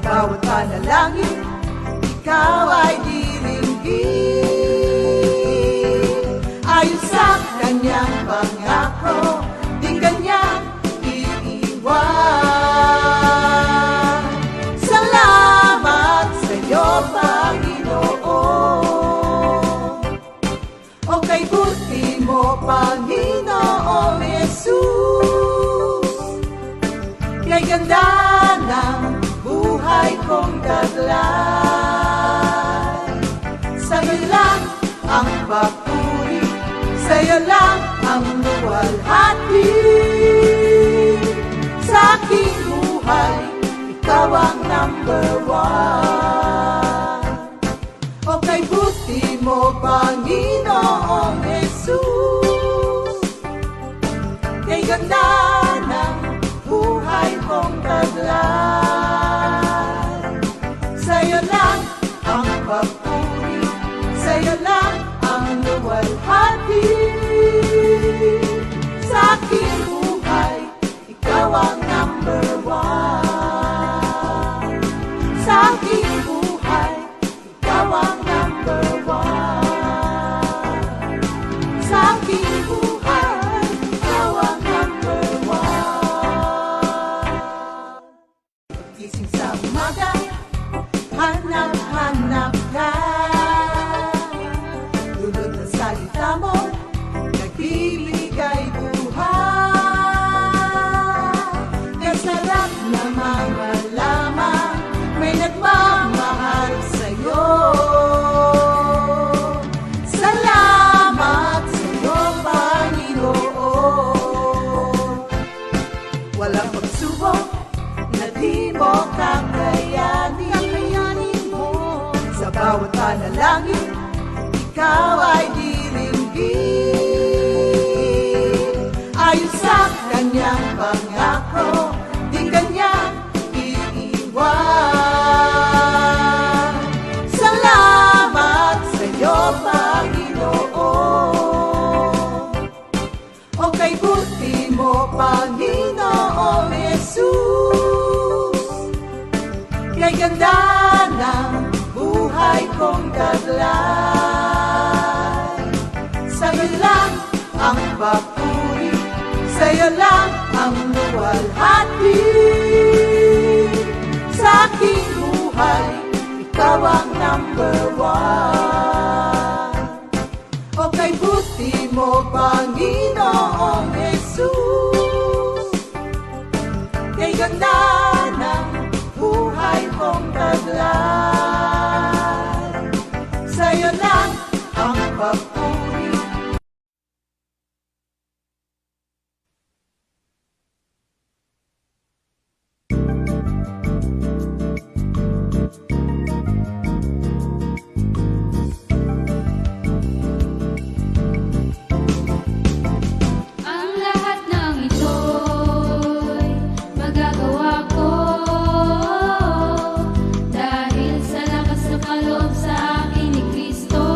bawat panalangin, ikaw ay diringgin. Ayon sa kanyang pangako, di kanyang iiwan. Salamat sa iyo, Panginoon. O kay buti mo, Panginoong Jesus, kay ganda ng buhay kong taglay. Sa'yo lang ang papuri, sa'yo lang ang luwalhati. Sa aking buhay, ikaw ang number one. O kay buti mo, Panginoong Jesus, kay ganda ng buhay kong taglay. Sa'yo lang ang papuri, sa'yo lang ang luwalhati. Sa aking buhay, ikaw ang number one. Sa aking buhay, ikaw ang number one. Sa aking buhay, ikaw ang number one. Gising sa umaga, hanap-hanap ka. Lulod ng salita mo, nagbibigay buhay. Kaya sarap na malaman, may nagmamahal sa'yo. Salamat sa'yo, Panginoon. Walang pagsubok na di mo kakayanin mo. Sa bawat panalangin, ikaw ay diringgin. Ayon sa kanyang pangako, di kanyang iiwan. Salamat sa iyo, Panginoon. O kay buti mo, Panginoong Jesus, kay ganda ng buhay kong taglay. Sa'yo lang ang papuri, sa'yo lang ang luwalhati. Sa aking buhay, ikaw ang number one. O kay buti mo, Panginoong Jesus, kay ganda ng buhay kong taglay. Sa'yo lang ang papuri. Ang lahat ng ito'y magagawa ko dahil sa lakas ng kaloob sa akin ni Kristo.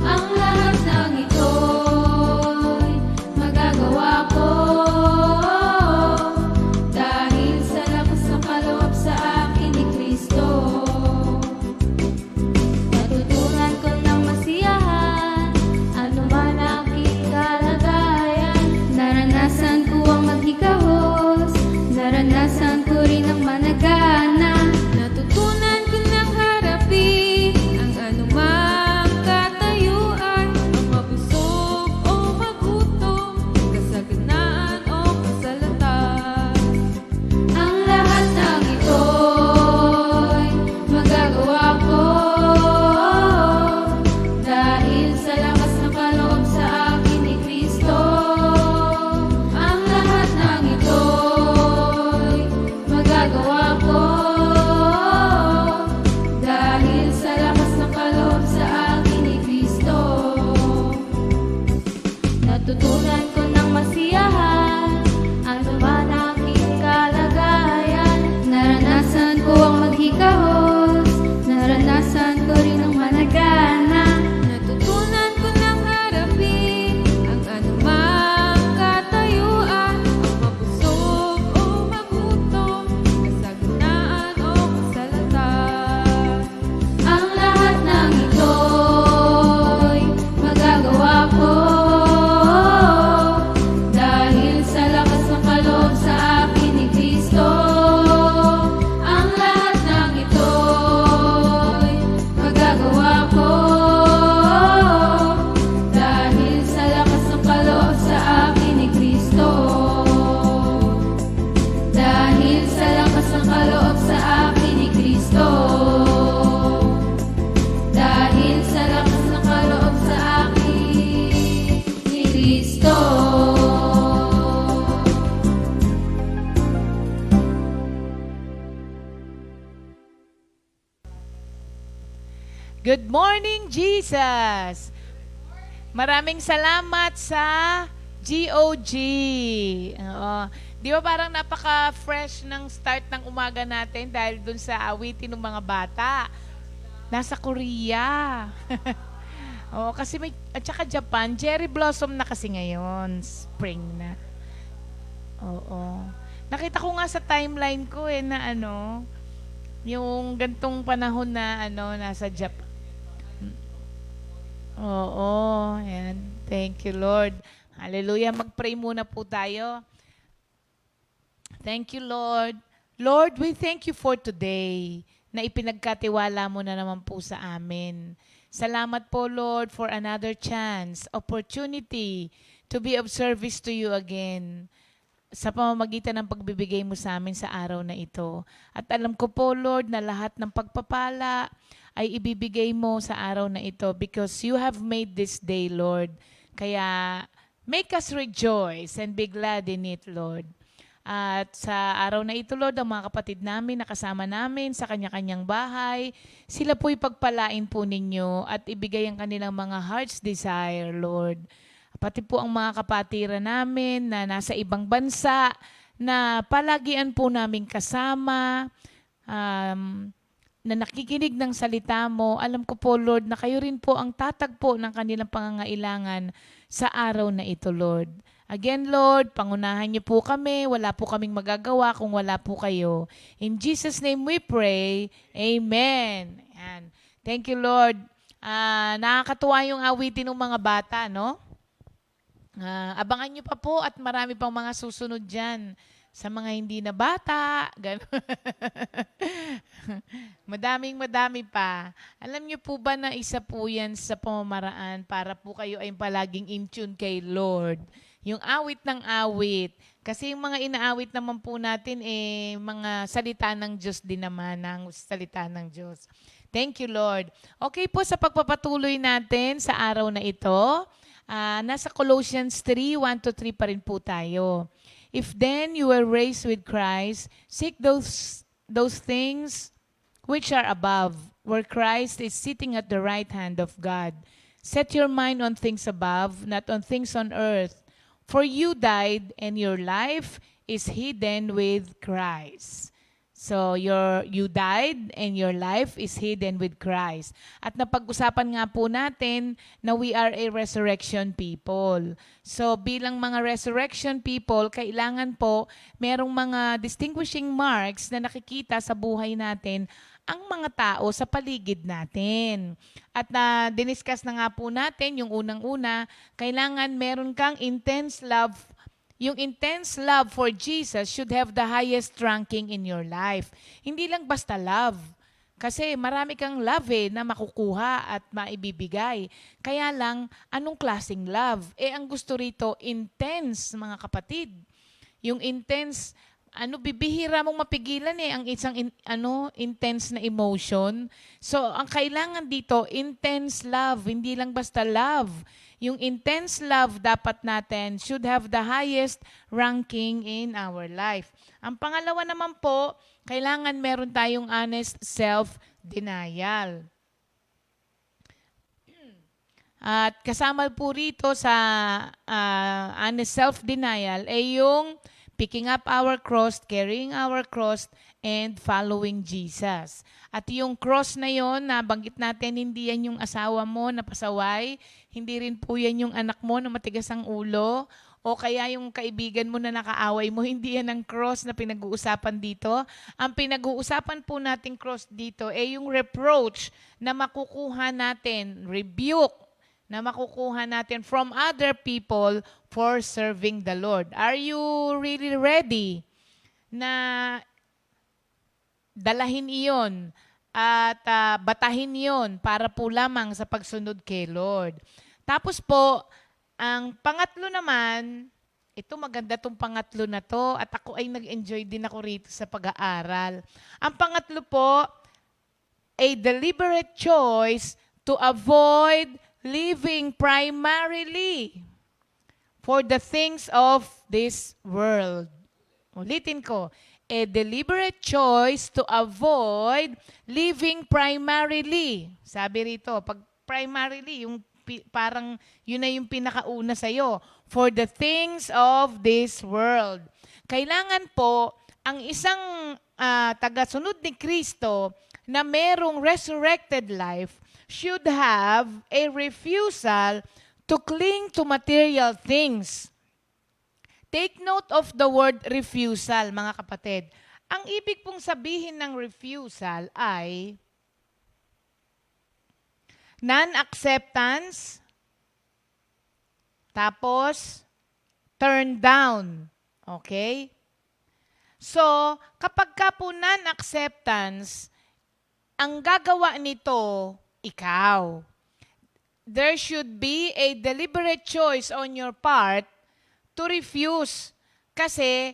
Ang lahat ng ito'y magagawa ko dahil sa lakas ng kaloob sa akin ni Kristo. Natutunan ko ng masiyahan, ano man aking kalagayan. Naranasan ko ang maghikahos, naranasan ko rin ang managana. Natutunan ko ng harapin ang anumang katayuan, ang mabusog o magutom, kasaganaan o kasalatan. Ang lahat ng ito'y magagawa ko dahil sa lakas ng kaloob sa akin ni Kristo. Ang lahat ng ito'y magagawa ko dahil sa lakas ng kaloob sa akin ni Kristo. Natutunan ko ng masiyahan, ano man aking kalagayan. Naranasan ko ang maghikahos, naranasan ko rin ang managana. Natutunan ko ng harapin ang anumang katayuan, ang mabusog o magutom, kasaganaan o Good morning, Jesus! Maraming salamat sa GOG. Oo. Di ba parang napaka-fresh ng start ng umaga natin dahil dun sa awitin ng mga bata. Nasa Korea. Oo, kasi at saka Japan, cherry blossom na kasi ngayon. Spring na. Oo. Nakita ko nga sa timeline ko na yung gantong panahon na nasa Japan. Oo, ayan. Thank you, Lord. Hallelujah. Mag-pray muna po tayo. Thank you, Lord. Lord, we thank you for today na ipinagkatiwala mo na naman po sa amin. Salamat po, Lord, for another chance, opportunity to be of service to you again sa pamamagitan ng pagbibigay mo sa amin sa araw na ito. At alam ko po, Lord, na lahat ng pagpapala ay ibibigay mo sa araw na ito because you have made this day, Lord. Kaya make us rejoice and be glad in it, Lord. At sa araw na ito, Lord, ang mga kapatid namin na kasama namin sa kanya-kanyang bahay, sila po'y pagpalain po ninyo at ibigay ang kanilang mga heart's desire, Lord. Pati po ang mga kapatiran namin na nasa ibang bansa, na palagian po namin kasama, na nakikinig ng salita mo. Alam ko po, Lord, na kayo rin po ang tatagpo ng kanilang pangangailangan sa araw na ito, Lord. Again, Lord, pangunahan niyo po kami. Wala po kaming magagawa kung wala po kayo. In Jesus' name we pray. Amen. Ayan. Thank you, Lord. Nakakatuwa yung awitin ng mga bata, no? Abangan niyo pa po at marami pang mga susunod dyan. Sa mga hindi na bata, gano'n. Madami pa. Alam niyo po ba na isa po yan sa pamamaraan para po kayo ay palaging in tune kay Lord. Yung awit ng awit. Kasi yung mga inaawit naman po natin, mga salita ng Diyos din naman, ng salita ng Diyos. Thank you, Lord. Okay po, sa pagpapatuloy natin sa araw na ito, nasa Colossians 3, 1-3 pa rin po tayo. If then you were raised with Christ, seek those things which are above, where Christ is sitting at the right hand of God. Set your mind on things above, not on things on earth. For you died, and your life is hidden with Christ. So, you died and your life is hidden with Christ. At napag-usapan nga po natin na we are a resurrection people. So, bilang mga resurrection people, kailangan po merong mga distinguishing marks na nakikita sa buhay natin ang mga tao sa paligid natin. At diniscuss na nga po natin, yung unang-una, kailangan meron kang intense love. Yung intense love for Jesus should have the highest ranking in your life. Hindi lang basta love. Kasi marami kang love na makukuha at maibibigay. Kaya lang, anong klaseng love? Ang gusto rito, intense, mga kapatid. Yung intense, bibihira mong mapigilan ang isang intense na emotion. So, ang kailangan dito, intense love, hindi lang basta love. Yung intense love dapat natin should have the highest ranking in our life. Ang pangalawa naman po, kailangan meron tayong honest self-denial. At kasama po rito sa honest self-denial ay yung picking up our cross, carrying our cross, and following Jesus. At yung cross na yon, nabanggit natin, hindi yan yung asawa mo na pasaway, hindi rin po yan yung anak mo na matigas ang ulo, o kaya yung kaibigan mo na nakaaway mo, hindi yan ang cross na pinag-uusapan dito. Ang pinag-uusapan po nating cross dito ay yung reproach na makukuha natin, rebuke, na makukuha natin from other people for serving the Lord. Are you really ready na dalahin iyon at batahin iyon para po lamang sa pagsunod kay Lord? Tapos po, ang pangatlo naman, ito maganda tong pangatlo na to at ako ay nag-enjoy din ako rito sa pag-aaral. Ang pangatlo po, a deliberate choice to avoid living primarily for the things of this world. Ulitin ko, a deliberate choice to avoid living primarily. Sabi rito, pag primarily, yung parang yun na yung pinakauna sa'yo, for the things of this world. Kailangan po, ang isang tagasunod ni Kristo na merong resurrected life should have a refusal to cling to material things. Take note of the word refusal, mga kapatid. Ang ibig pong sabihin ng refusal ay non-acceptance, tapos turn down. Okay? So, kapag ka po non-acceptance, ang gagawa nito, ikaw. There should be a deliberate choice on your part to refuse. Kasi,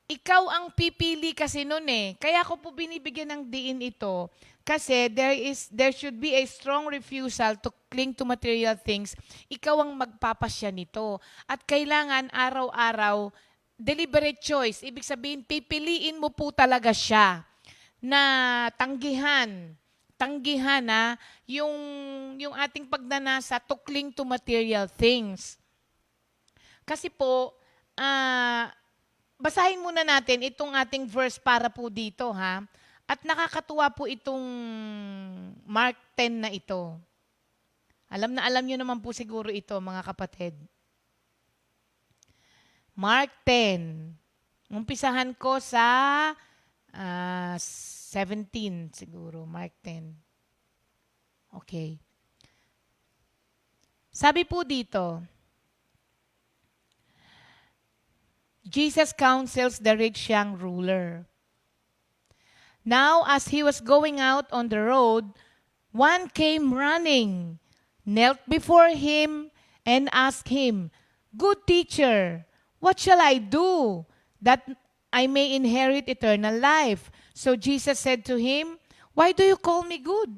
ikaw ang pipili kasi nun eh. Kaya ako po binibigyan ng diin ito. Kasi there should be a strong refusal to cling to material things. Ikaw ang magpapasya nito. At kailangan araw-araw, deliberate choice. Ibig sabihin, pipiliin mo po talaga siya na tanggihan yung ating pagnanasa to cling to material things. Kasi po, basahin muna natin itong ating verse para po dito, ha? At nakakatuwa po itong Mark 10 na ito. Alam nyo naman po siguro ito, mga kapatid. Mark 10. Umpisahan ko sa 17 siguro, Mark 10. Okay. Sabi po dito, Jesus counsels the rich young ruler. Now, as he was going out on the road, one came running, knelt before him, and asked him, "Good teacher, what shall I do that I may inherit eternal life?" So Jesus said to him, "Why do you call me good?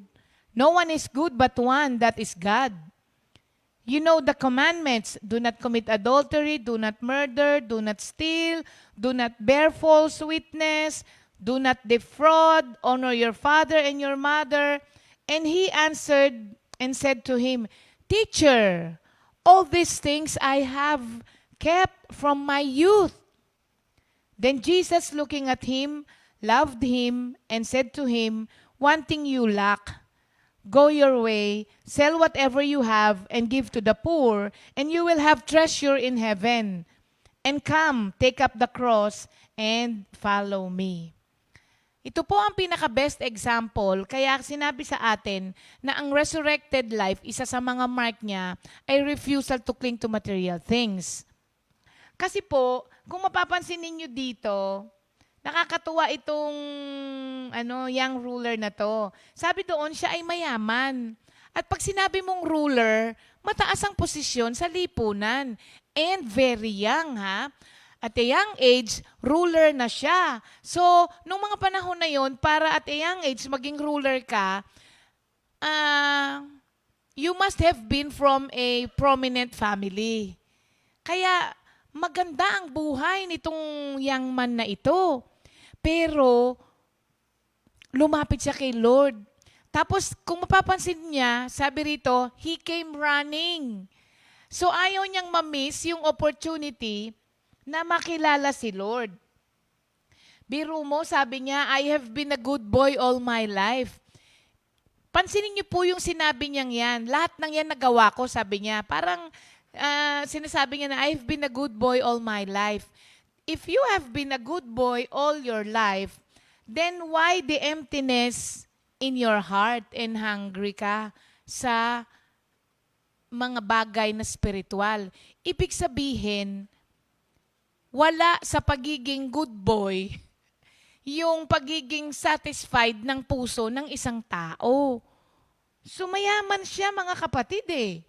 No one is good but one, that is God. You know the commandments, do not commit adultery, do not murder, do not steal, do not bear false witness, do not defraud, honor your father and your mother." And he answered and said to him, "Teacher, all these things I have kept from my youth." Then Jesus, looking at him, loved him and said to him, "One thing you lack. Go your way, sell whatever you have, and give to the poor, and you will have treasure in heaven. And come, take up the cross, and follow me." Ito po ang pinaka-best example, kaya sinabi sa atin na ang resurrected life, isa sa mga mark niya, ay refusal to cling to material things. Kasi po, kung mapapansin ninyo dito, nakakatuwa itong young ruler na to. Sabi doon, siya ay mayaman. At pag sinabi mong ruler, mataas ang posisyon sa lipunan. And very young, ha? At a young age, ruler na siya. So, nung mga panahon na yon, para at a young age maging ruler ka, you must have been from a prominent family. Kaya, maganda ang buhay nitong young man na ito. Pero, lumapit siya kay Lord. Tapos, kung mapapansin niya, sabi rito, he came running. So, ayaw niyang ma-miss yung opportunity na makilala si Lord. Biro mo, sabi niya, "I have been a good boy all my life." Pansinin niyo po yung sinabi niyang yan. Lahat ng yan nagawa ko, sabi niya. Parang sinasabi niya na, "I have been a good boy all my life." If you have been a good boy all your life, then why the emptiness in your heart and hungry ka sa mga bagay na spiritual? Ibig sabihin, wala sa pagiging good boy yung pagiging satisfied ng puso ng isang tao. Sumayaman siya, mga kapatid eh.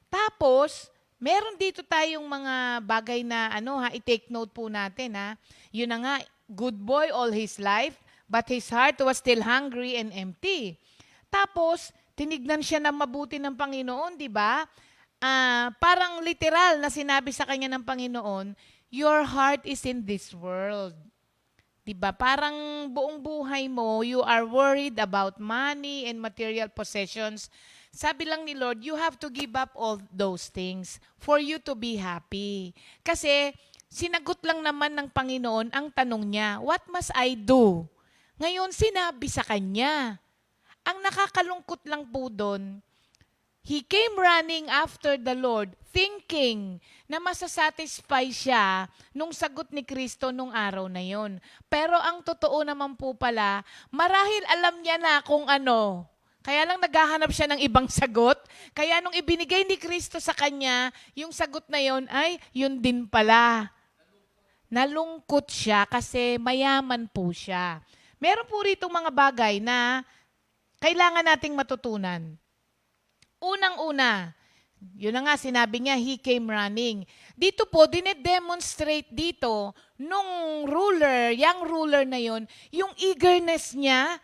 Tapos, meron dito tayong mga bagay na i-take note po natin, ha. Yun na nga, good boy all his life, but his heart was still hungry and empty. Tapos, tinignan siya ng mabuti ng Panginoon, di ba? Parang literal na sinabi sa kanya ng Panginoon, your heart is in this world. 'Di ba? Parang buong buhay mo, you are worried about money and material possessions. Sabi lang ni Lord, you have to give up all those things for you to be happy. Kasi sinagot lang naman ng Panginoon ang tanong niya, what must I do? Ngayon sinabi sa kanya. Ang nakakalungkot lang po doon, he came running after the Lord thinking na masasatisfy siya nung sagot ni Kristo nung araw na yon. Pero ang totoo naman po pala, marahil alam niya na kung ano. Kaya lang naghahanap siya ng ibang sagot. Kaya nung ibinigay ni Kristo sa kanya, yung sagot na yon ay yun din pala. Nalungkot siya kasi mayaman po siya. Meron po rito mga bagay na kailangan nating matutunan. Unang-una, yun na nga sinabi niya, he came running. Dito po, dinedemonstrate dito nung ruler, young ruler na yon, yung eagerness niya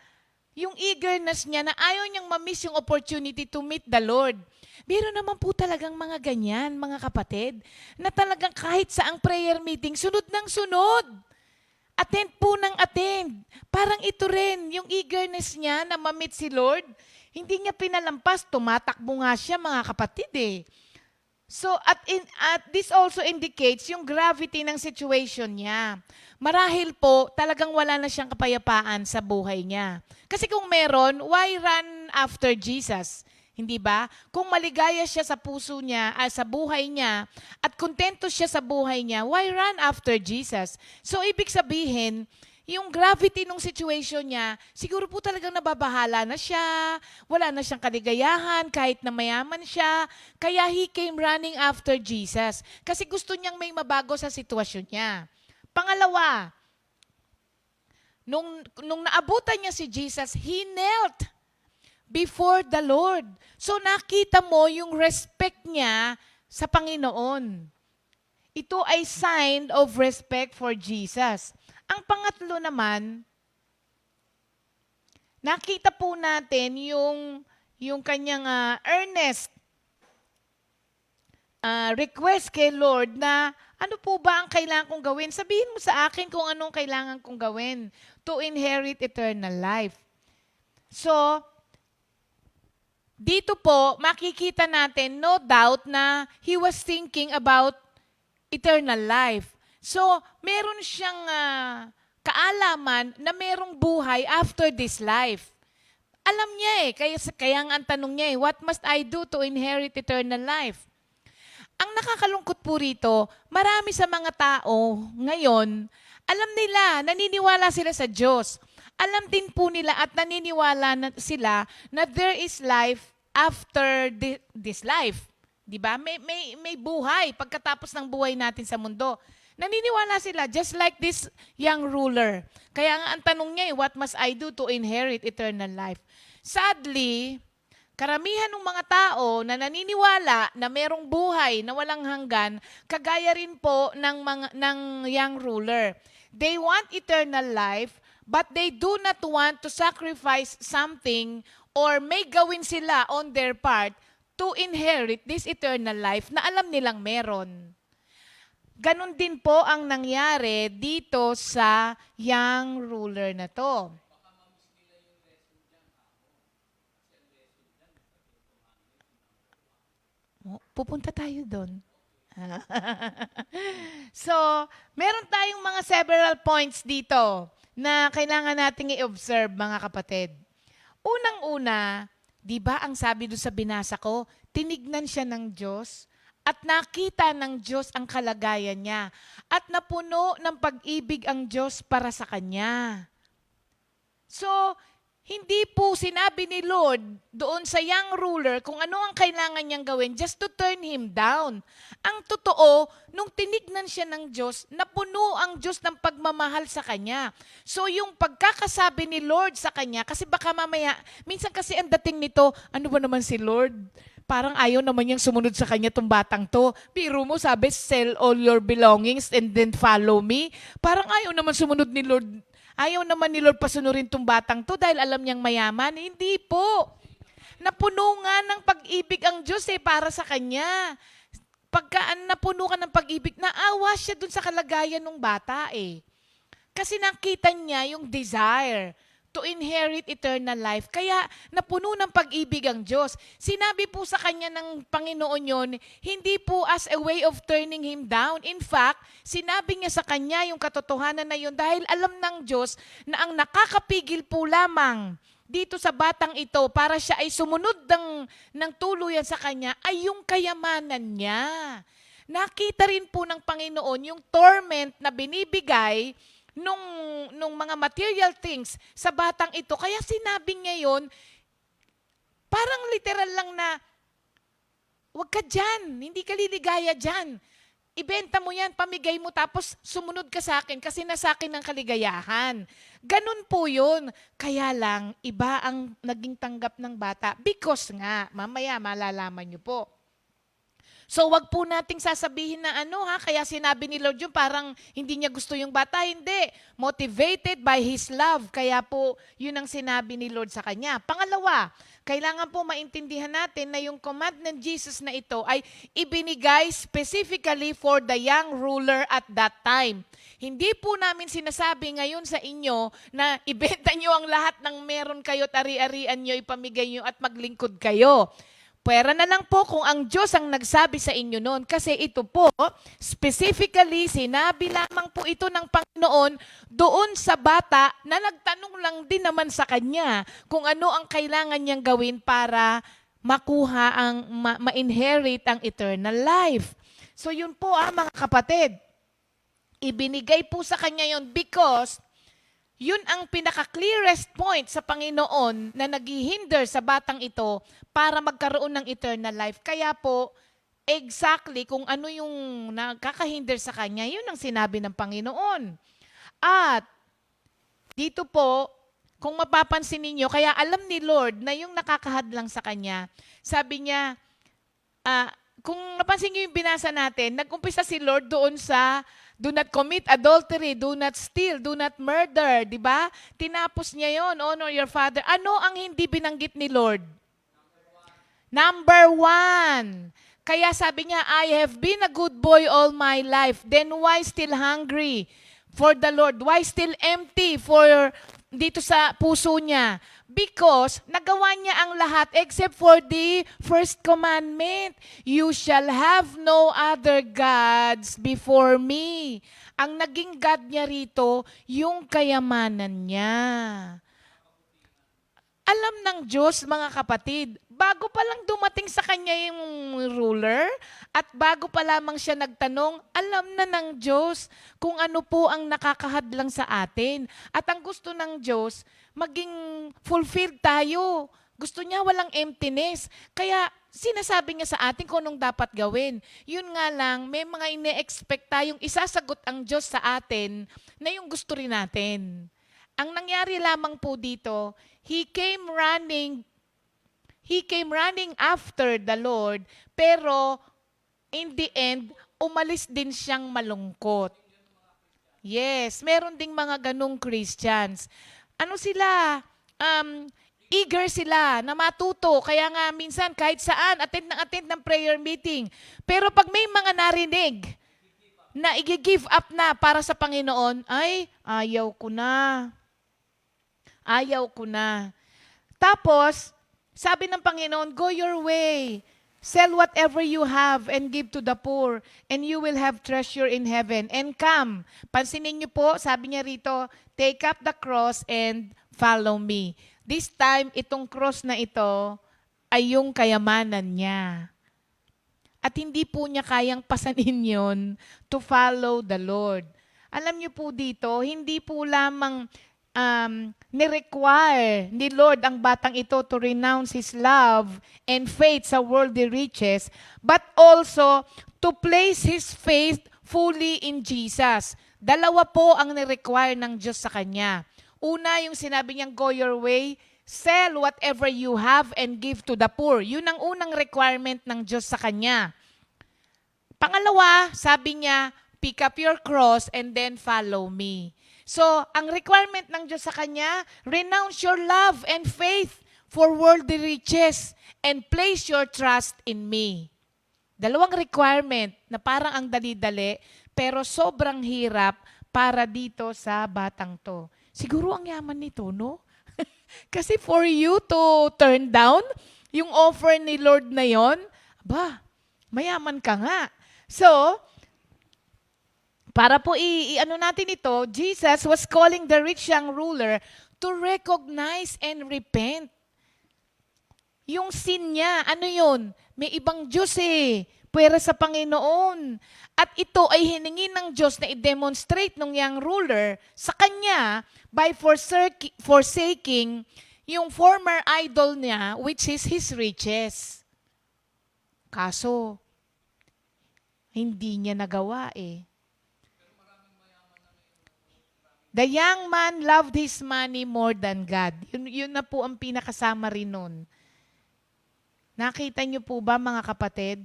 na ayaw niyang ma-miss yung opportunity to meet the Lord. Meron naman po talagang mga ganyan, mga kapatid, na talagang kahit saang prayer meeting, sunod ng sunod. Attend po ng attend. Parang ito rin, yung eagerness niya na ma-meet si Lord, hindi niya pinalampas, tumatakbo nga siya mga kapatid eh. So, at this also indicates yung gravity ng situation niya. Marahil po, talagang wala na siyang kapayapaan sa buhay niya. Kasi kung meron, why run after Jesus? Hindi ba? Kung maligaya siya sa puso niya, sa buhay niya, at kontento siya sa buhay niya, why run after Jesus? So, ibig sabihin, yung gravity ng situation niya, siguro po talagang nababahala na siya, wala na siyang kaligayahan kahit na mayaman siya, kaya he came running after Jesus. Kasi gusto niyang may mabago sa sitwasyon niya. Pangalawa, nung naabutan niya si Jesus, he knelt before the Lord. So nakita mo yung respect niya sa Panginoon. Ito ay sign of respect for Jesus. Ang pangatlo naman, nakita po natin yung kanyang earnest request kay Lord na ano po ba ang kailangan kong gawin? Sabihin mo sa akin kung anong kailangan kong gawin to inherit eternal life. So, dito po, makikita natin, no doubt na he was thinking about eternal life. So, meron siyang kaalaman na merong buhay after this life. Alam niya kaya nga ang tanong niya what must I do to inherit eternal life? Ang nakakalungkot po rito, marami sa mga tao ngayon, alam nila, naniniwala sila sa Diyos. Alam din po nila at naniniwala sila na there is life after this life. Diba? May buhay pagkatapos ng buhay natin sa mundo. Naniniwala sila, just like this young ruler. Kaya nga ang tanong niya, what must I do to inherit eternal life? Sadly, karamihan ng mga tao na naniniwala na merong buhay na walang hanggan, kagaya rin po ng young ruler. They want eternal life, but they do not want to sacrifice something or may gawin sila on their part to inherit this eternal life na alam nilang meron. Ganon din po ang nangyari dito sa young ruler na to. Pupunta tayo doon. So, meron tayong mga several points dito na kailangan nating i-observe, mga kapatid. Unang-una, di ba ang sabi doon sa binasa ko, tinignan siya ng Diyos at nakita ng Diyos ang kalagayan niya at napuno ng pag-ibig ang Diyos para sa kanya. So, hindi po sinabi ni Lord doon sa young ruler kung ano ang kailangan niyang gawin just to turn him down. Ang totoo, nung tinignan siya ng Diyos, napuno ang Diyos ng pagmamahal sa kanya. So yung pagkakasabi ni Lord sa kanya, kasi baka mamaya, minsan kasi ang dating nito, ano ba naman si Lord? Parang ayaw naman niyang sumunod sa kanya tong batang to. Biro mo, sabi, sell all your belongings and then follow me. Parang ayaw naman sumunod ni Lord. Ayaw naman ni Lord pasunurin tong batang to dahil alam niyang mayaman. Hindi po. Napuno nga ng pag-ibig ang Diyos para sa kanya. pagka napuno ka ng pag-ibig, naawa siya dun sa kalagayan ng bata eh. Kasi nakita niya yung desire to inherit eternal life. Kaya napuno ng pag-ibig ang Diyos. Sinabi po sa kanya ng Panginoon yon, hindi po as a way of turning him down. In fact, sinabi niya sa kanya yung katotohanan na yun dahil alam ng Diyos na ang nakakapigil po lamang dito sa batang ito para siya ay sumunod ng tuluyan sa kanya ay yung kayamanan niya. Nakita rin po ng Panginoon yung torment na binibigay nung mga material things sa batang ito. Kaya sinabi niya yun, parang literal lang na, wag ka dyan, hindi ka liligaya dyan. Ibenta mo yan, pamigay mo, tapos sumunod ka sa akin kasi nasa akin ang kaligayahan. Ganun po yun. Kaya lang, iba ang naging tanggap ng bata because nga, mamaya malalaman niyo po. So wag po nating sasabihin na kaya sinabi ni Lord yun, parang hindi niya gusto yung bata. Hindi. Motivated by His love. Kaya po, yun ang sinabi ni Lord sa kanya. Pangalawa, kailangan po maintindihan natin na yung command ng Jesus na ito ay ibinigay specifically for the young ruler at that time. Hindi po namin sinasabi ngayon sa inyo na ibenta nyo ang lahat ng meron kayo at ari-arian nyo, ipamigay nyo at maglingkod kayo. Pwera na lang po kung ang Diyos ang nagsabi sa inyo noon. Kasi ito po, specifically, sinabi lamang po ito ng Panginoon doon sa bata na nagtanong lang din naman sa kanya kung ano ang kailangan niyang gawin para makuha ma-inherit ang eternal life. So yun po mga kapatid. Ibinigay po sa kanya yun because yun ang pinaka-clearest point sa Panginoon na naghihinder sa batang ito para magkaroon ng eternal life. Kaya po, exactly kung ano yung nakakahinder sa kanya, yun ang sinabi ng Panginoon. At dito po, kung mapapansin ninyo, kaya alam ni Lord na yung nakakahadlang sa kanya, sabi niya, kung napansin niyo yung binasa natin, nag-umpisa si Lord doon sa do not commit adultery, do not steal, do not murder, di ba? Tinapos niya yon, honor your father. Ano ang hindi binanggit ni Lord? Number one. Kaya sabi niya, I have been a good boy all my life. Then why still hungry for the Lord? Why still empty dito sa puso niya? Because nagawa niya ang lahat except for the first commandment. You shall have no other gods before me. Ang naging God niya rito, yung kayamanan niya. Alam ng Diyos, mga kapatid, bago pa lang dumating sa kanya yung ruler, at bago pa lamang siya nagtanong, alam na ng Diyos kung ano po ang nakakahadlang sa atin. At ang gusto ng Diyos, maging fulfilled tayo. Gusto niya walang emptiness. Kaya sinasabi niya sa atin kung anong dapat gawin. Yun nga lang, may mga ine-expect tayong isasagot ang Diyos sa atin na yung gusto rin natin. Ang nangyari lamang po dito, He came running after the Lord, pero in the end, umalis din siyang malungkot. Yes, meron ding mga ganong Christians. Ano sila? Eager sila na matuto. Kaya nga minsan kahit saan, attend ng prayer meeting. Pero pag may mga narinig na i-give up na para sa Panginoon, ay, ayaw ko na. Ayaw ko na. Tapos, sabi ng Panginoon, go your way. Sell whatever you have and give to the poor, and you will have treasure in heaven. And come. Pansinin niyo po, sabi niya rito, take up the cross and follow me. This time, itong cross na ito ay yung kayamanan niya. At hindi po niya kayang pasanin yon to follow the Lord. Alam niyo po dito, hindi po lamang ni-require ni Lord ang batang ito to renounce His love and faith sa worldly riches, but also to place his faith fully in Jesus. Dalawa po ang ni-require ng Diyos sa kanya. Una, yung sinabi niyang, go your way, sell whatever you have and give to the poor. Yun ang unang requirement ng Diyos sa kanya. Pangalawa, sabi niya, pick up your cross and then follow me. So, ang requirement ng Diyos sa kanya, renounce your love and faith for worldly riches and place your trust in me. Dalawang requirement na parang ang dali-dali, pero sobrang hirap para dito sa batang to. Siguro ang yaman nito, no? Kasi for you to turn down yung offer ni Lord na yon, mayaman ka nga. So, para po i-ano natin ito, Jesus was calling the rich young ruler to recognize and repent. Yung sin niya, ano yun? May ibang Diyos puwera sa Panginoon. At ito ay hiningi ng Diyos na i-demonstrate ng young ruler sa kanya by forsaking yung former idol niya, which is his riches. Kaso, hindi niya nagawa The young man loved his money more than God. Yun na po ang pinakasama rin nun. Nakita niyo po ba mga kapatid?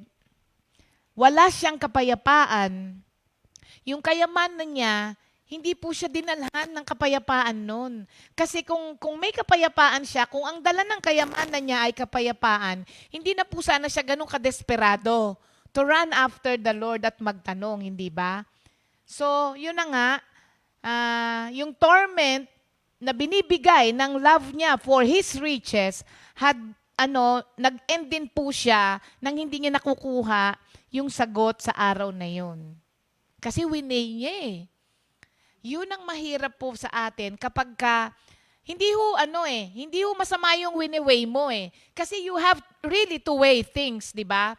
Wala siyang kapayapaan. Yung kayamanan niya, hindi po siya dinalhan ng kapayapaan nun. Kasi kung may kapayapaan siya, kung ang dala ng kayamanan niya ay kapayapaan, hindi na po sana siya ganun kadesperado to run after the Lord at magtanong, hindi ba? So, yun na nga, yung torment na binibigay ng love niya for his riches had nag-end din po siya nang hindi niya nakukuha yung sagot sa araw na yun. Kasi winay niya Yun ang mahirap po sa atin kapag hindi ho masama yung wini-weigh mo Kasi you have really to weigh things, di ba?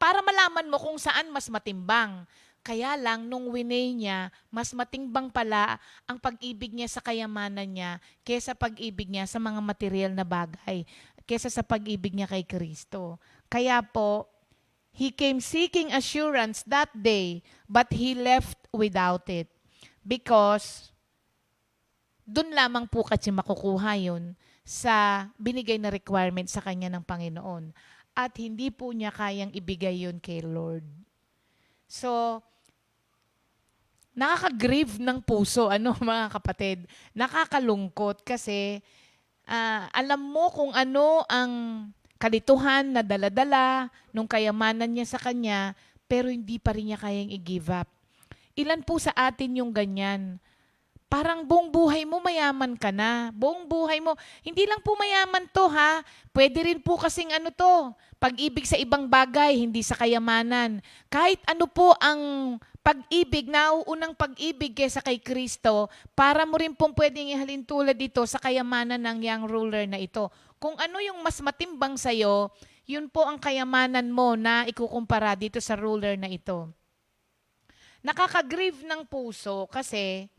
Para malaman mo kung saan mas matimbang. Kaya lang, nung winay niya, mas matimbang pala ang pag-ibig niya sa kayamanan niya kaysa pag-ibig niya sa mga material na bagay, kaysa sa pag-ibig niya kay Kristo. Kaya po, he came seeking assurance that day, but he left without it. Because, dun lamang po kasi makukuha yun sa binigay na requirement sa kanya ng Panginoon. At hindi po niya kayang ibigay yun kay Lord. So, nakaka-grieve ng puso, mga kapatid. Nakakalungkot kasi alam mo kung ano ang kalituhan na dala-dala nung kayamanan niya sa kanya, pero hindi pa rin niya kayang i-give up. Ilan po sa atin yung ganyan? Parang buong buhay mo mayaman ka na. Buong buhay mo. Hindi lang po mayaman to ha. Pwede rin po kasing pag-ibig sa ibang bagay, hindi sa kayamanan. Kahit ano po ang pag-ibig, nauunang pag-ibig kaysa kay Kristo, para mo rin pong pwedeng ihalin tulad dito sa kayamanan ng young ruler na ito. Kung ano yung mas matimbang sa'yo, yun po ang kayamanan mo na ikukumpara dito sa ruler na ito. Nakaka-grieve ng puso kasi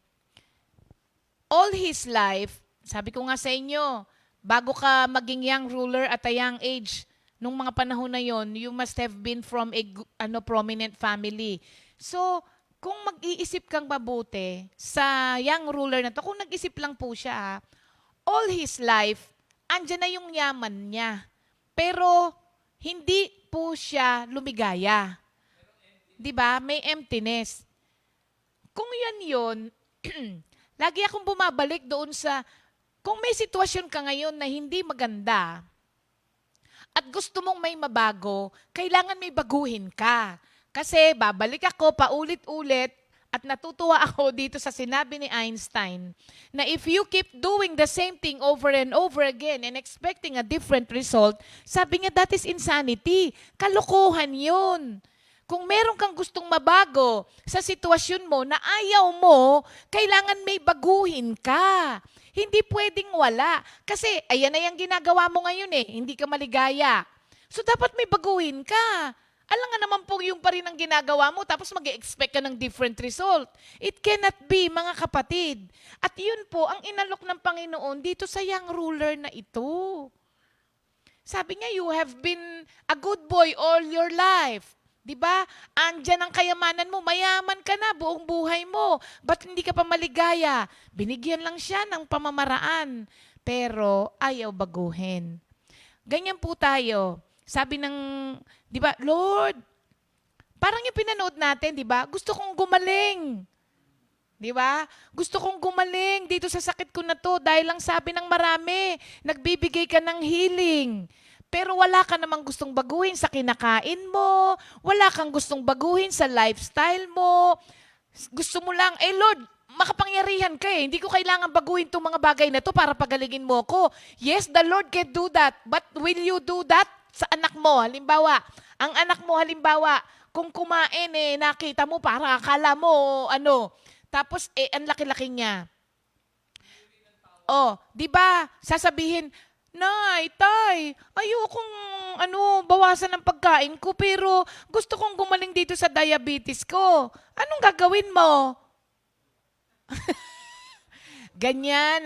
all his life, sabi ko nga sa inyo, bago ka maging young ruler at a young age, nung mga panahon na yon, you must have been from a prominent family. So, kung mag-iisip kang mabuti sa young ruler na to, kung nag-isip lang po siya, all his life, andyan na yung yaman niya. Pero, hindi po siya lumigaya. Diba? May emptiness. Kung yan, lagi akong bumabalik doon sa, kung may sitwasyon ka ngayon na hindi maganda, at gusto mong may mabago, kailangan may baguhin ka. Kasi babalik ako paulit-ulit at natutuwa ako dito sa sinabi ni Einstein na if you keep doing the same thing over and over again and expecting a different result, sabi niya, that is insanity. Kalokohan yun. Kung meron kang gustong mabago sa sitwasyon mo na ayaw mo, kailangan may baguhin ka. Hindi pwedeng wala. Kasi ayan na yung ginagawa mo ngayon hindi ka maligaya. So dapat may baguhin ka. Alam nga naman po yung pa rin ang ginagawa mo tapos mag-expect ka ng different result. It cannot be, mga kapatid. At yun po ang inalok ng Panginoon dito sa young ruler na ito. Sabi niya, you have been a good boy all your life. Diba? Andyan ang kayamanan mo, mayaman ka na buong buhay mo. Ba't hindi ka pa maligaya? Binigyan lang siya ng pamamaraan, pero ayaw baguhin. Ganyan po tayo. Sabi ng, di ba, Lord, parang yung pinanood natin, di ba? Gusto kong gumaling. Di ba? Gusto kong gumaling dito sa sakit ko na to dahil lang sabi ng marami, nagbibigay ka ng healing. Pero wala ka namang gustong baguhin sa kinakain mo, wala kang gustong baguhin sa lifestyle mo. Gusto mo lang, Lord, makapangyarihan ka eh. Hindi ko kailangan baguhin itong mga bagay na to para pagalingin mo ko. Yes, the Lord can do that. But will you do that sa anak mo? Halimbawa, ang anak mo halimbawa, kung kumain nakita mo para akala mo tapos ang laki-laki niya. Oh, 'di ba? Sasabihin, "Nay, tay, ayokong bawasan ng pagkain ko pero gusto kong gumaling dito sa diabetes ko." Anong gagawin mo? Ganyan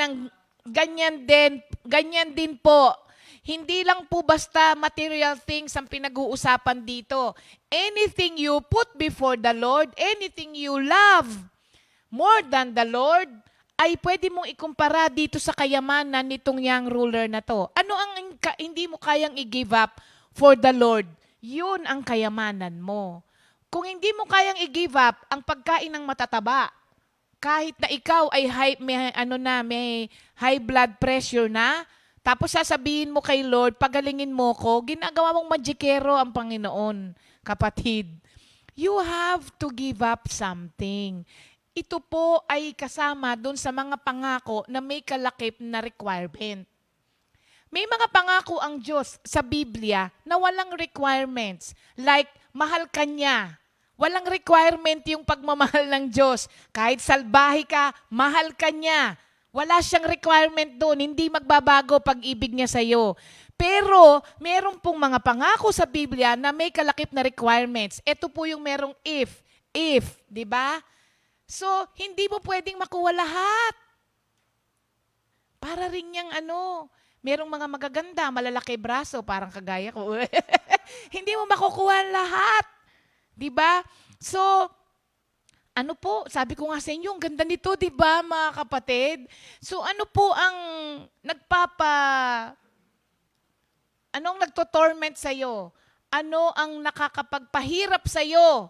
din po. Hindi lang po basta material things ang pinag-uusapan dito. Anything you put before the Lord, anything you love more than the Lord, ay pwede mong ikumpara dito sa kayamanan nitong young ruler na to. Ano ang hindi mo kayang i-give up for the Lord? Yun ang kayamanan mo. Kung hindi mo kayang i-give up ang pagkain ng matataba, kahit na ikaw ay may high blood pressure na, tapos sasabihin mo kay Lord, pagalingin mo ko, ginagawa mong magikero ang Panginoon, kapatid. You have to give up something. Ito po ay kasama doon sa mga pangako na may kalakip na requirement. May mga pangako ang Diyos sa Biblia na walang requirements. Like, mahal ka niya. Walang requirement yung pagmamahal ng Diyos. Kahit salbahe ka, mahal ka niya. Wala siyang requirement doon. Hindi magbabago pag-ibig niya sa'yo. Pero, meron pong mga pangako sa Biblia na may kalakip na requirements. Ito po yung merong if. If, di ba? So, hindi mo pwedeng makuha lahat. Para rin niyang merong mga magaganda, malalaki braso, parang kagaya ko. Hindi mo makukuha lahat. Di ba? So, sabi ko nga sa inyo, ang ganda nito, di ba, mga kapatid? So, ano po ang anong nagtotorment sa'yo? Ano ang nakakapagpahirap sa'yo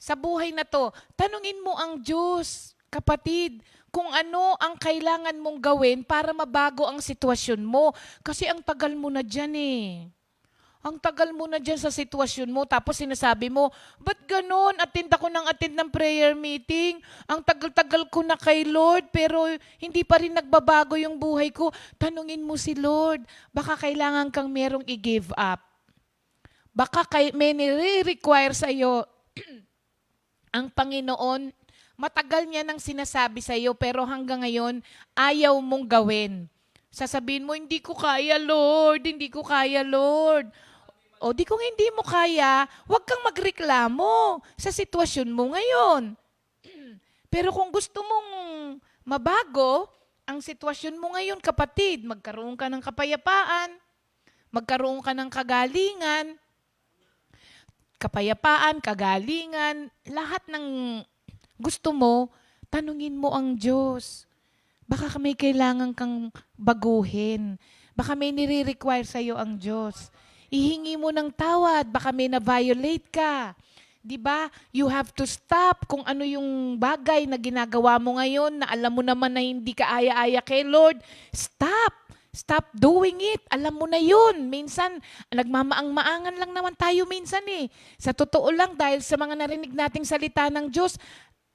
sa buhay na to? Tanungin mo ang Diyos, kapatid, kung ano ang kailangan mong gawin para mabago ang sitwasyon mo. Kasi ang tagal mo na dyan Ang tagal mo na dyan sa sitwasyon mo, tapos sinasabi mo, ba't ganun? Attend ako ng prayer meeting. Ang tagal-tagal ko na kay Lord, pero hindi pa rin nagbabago yung buhay ko. Tanungin mo si Lord, baka kailangan kang merong i-give up. Baka may nire-require sa'yo ang Panginoon. Matagal niya nang sinasabi sa'yo, pero hanggang ngayon, ayaw mong gawin. Sasabihin mo, hindi ko kaya, Lord. Hindi ko kaya, Lord. O di kung hindi mo kaya, huwag kang magreklamo sa sitwasyon mo ngayon. Pero kung gusto mong mabago ang sitwasyon mo ngayon, kapatid, magkaroon ka ng kapayapaan, magkaroon ka ng kagalingan, lahat ng gusto mo, tanungin mo ang Diyos. Baka may kailangan kang baguhin. Baka may nire-require sa'yo ang Diyos. Ihingi mo ng tawad, baka may na-violate ka. 'Di ba? You have to stop kung ano yung bagay na ginagawa mo ngayon na alam mo naman na hindi ka aya-aya kay Lord. Stop! Stop doing it. Alam mo na yun. Minsan, nagmamaang-maangan lang naman tayo minsan Sa totoo lang, dahil sa mga narinig nating salita ng Diyos,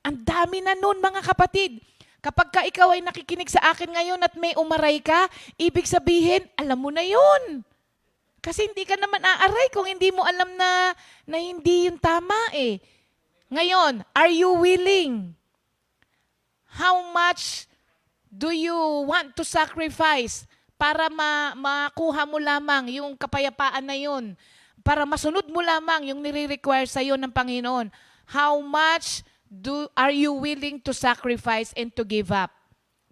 ang dami na nun, mga kapatid. Kapag ka ikaw ay nakikinig sa akin ngayon at may umaray ka, ibig sabihin, alam mo na yun. Kasi hindi ka naman aaray kung hindi mo alam na hindi yun tama Ngayon, are you willing? How much do you want to sacrifice para makuha mo lamang yung kapayapaan na yun? Para masunod mo lamang yung nire-require sa'yo ng Panginoon? How much are you willing to sacrifice and to give up?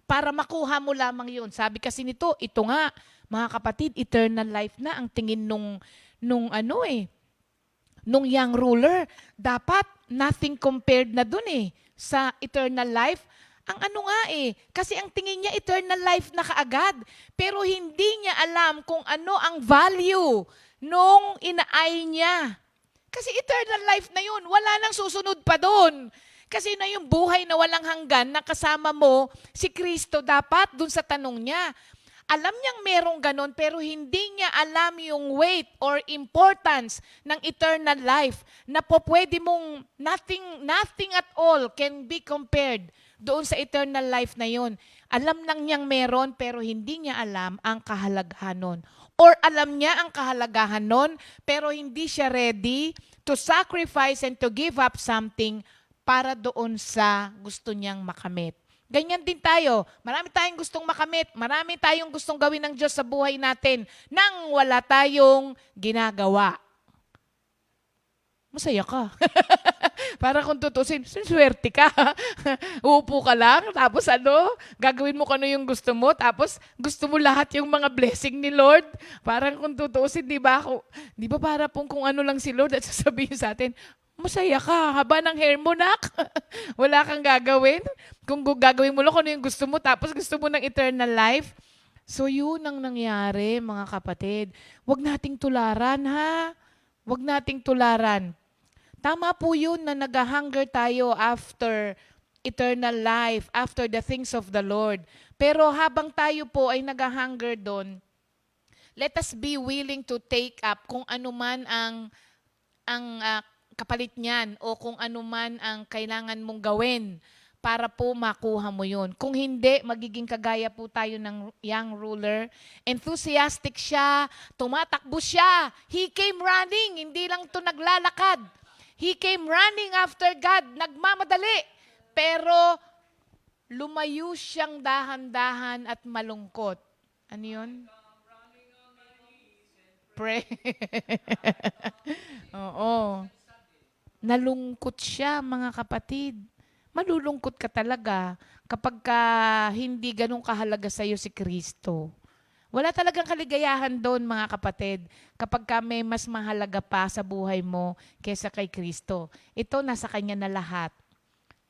Para makuha mo lamang yun. Sabi kasi nito, ito nga, mga kapatid, eternal life na ang tingin nung young ruler. Dapat nothing compared na dun sa eternal life. Ang kasi ang tingin niya eternal life na kaagad. Pero hindi niya alam kung ano ang value nung inaay niya. Kasi eternal life na yun, wala nang susunod pa dun. Kasi na yung buhay na walang hanggan na kasama mo si Kristo dapat dun sa tanong niya. Alam niyang merong ganon, pero hindi niya alam yung weight or importance ng eternal life na po pwede mong nothing at all can be compared doon sa eternal life na yon. Alam lang niyang meron, pero hindi niya alam ang kahalagahan nun. Or alam niya ang kahalagahan nun, pero hindi siya ready to sacrifice and to give up something para doon sa gusto niyang makamit. Ganyan din tayo. Marami tayong gustong makamit. Marami tayong gustong gawin ng Diyos sa buhay natin nang wala tayong ginagawa. Masaya ka. Para kung tutusin, swerte ka. Uupo ka lang, tapos gagawin mo kung ano yung gusto mo, tapos gusto mo lahat yung mga blessing ni Lord. Parang kung tutusin, di ba para kung ano lang si Lord at sasabihin sa atin, masaya ka, haba ng hair mo, nak. Wala kang gagawin. Kung gagawin mo lang kung ano yung gusto mo, tapos gusto mo ng eternal life. So yun ang nangyari, mga kapatid. Huwag nating tularan, ha? Huwag nating tularan. Tama po yun na nag-hunger tayo after eternal life, after the things of the Lord. Pero habang tayo po ay nag-hunger doon, let us be willing to take up kung ano man ang kapalit niyan o kung ano man ang kailangan mong gawin para po makuha mo yun. Kung hindi, magiging kagaya po tayo ng young ruler. Enthusiastic siya, tumatakbo siya. He came running, hindi lang to naglalakad. He came running after God, nagmamadali. Pero lumayo siyang dahan-dahan at malungkot. Ano yun? Pray. Oo. Nalungkot siya, mga kapatid. Malulungkot ka talaga kapag hindi ganun kahalaga sa'yo si Kristo. Wala talagang kaligayahan doon, mga kapatid, kapag may mas mahalaga pa sa buhay mo kaysa kay Kristo. Ito, nasa Kanya na lahat.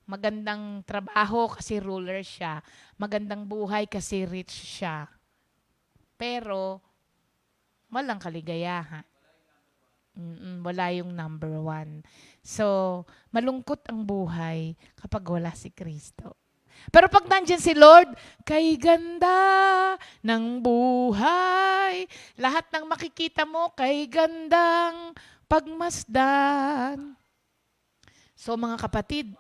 Magandang trabaho kasi ruler siya. Magandang buhay kasi rich siya. Pero, walang kaligayahan. Wala yung number one. So, malungkot ang buhay kapag wala si Kristo. Pero pag nandyan si Lord, kay ganda ng buhay. Lahat ng makikita mo, kay gandang pagmasdan. So mga kapatid,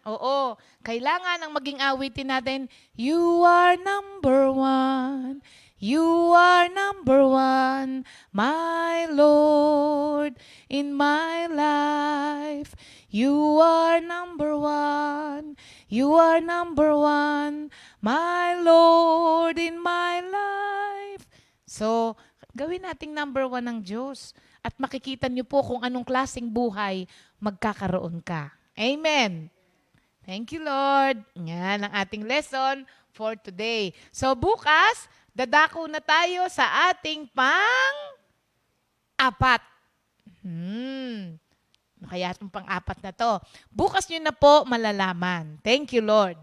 oo, kailangan ang maging awitin natin, you are number one. You are number one, my Lord, in my life. You are number one. You are number one, my Lord, in my life. So, gawin nating number one ng Diyos. At makikita niyo po kung anong klaseng buhay magkakaroon ka. Amen. Thank you, Lord. Yan ang ating lesson for today. So, bukas, dadako na tayo sa ating pang-apat. Kaya itong pang-apat na to. Bukas nyo na po malalaman. Thank you, Lord.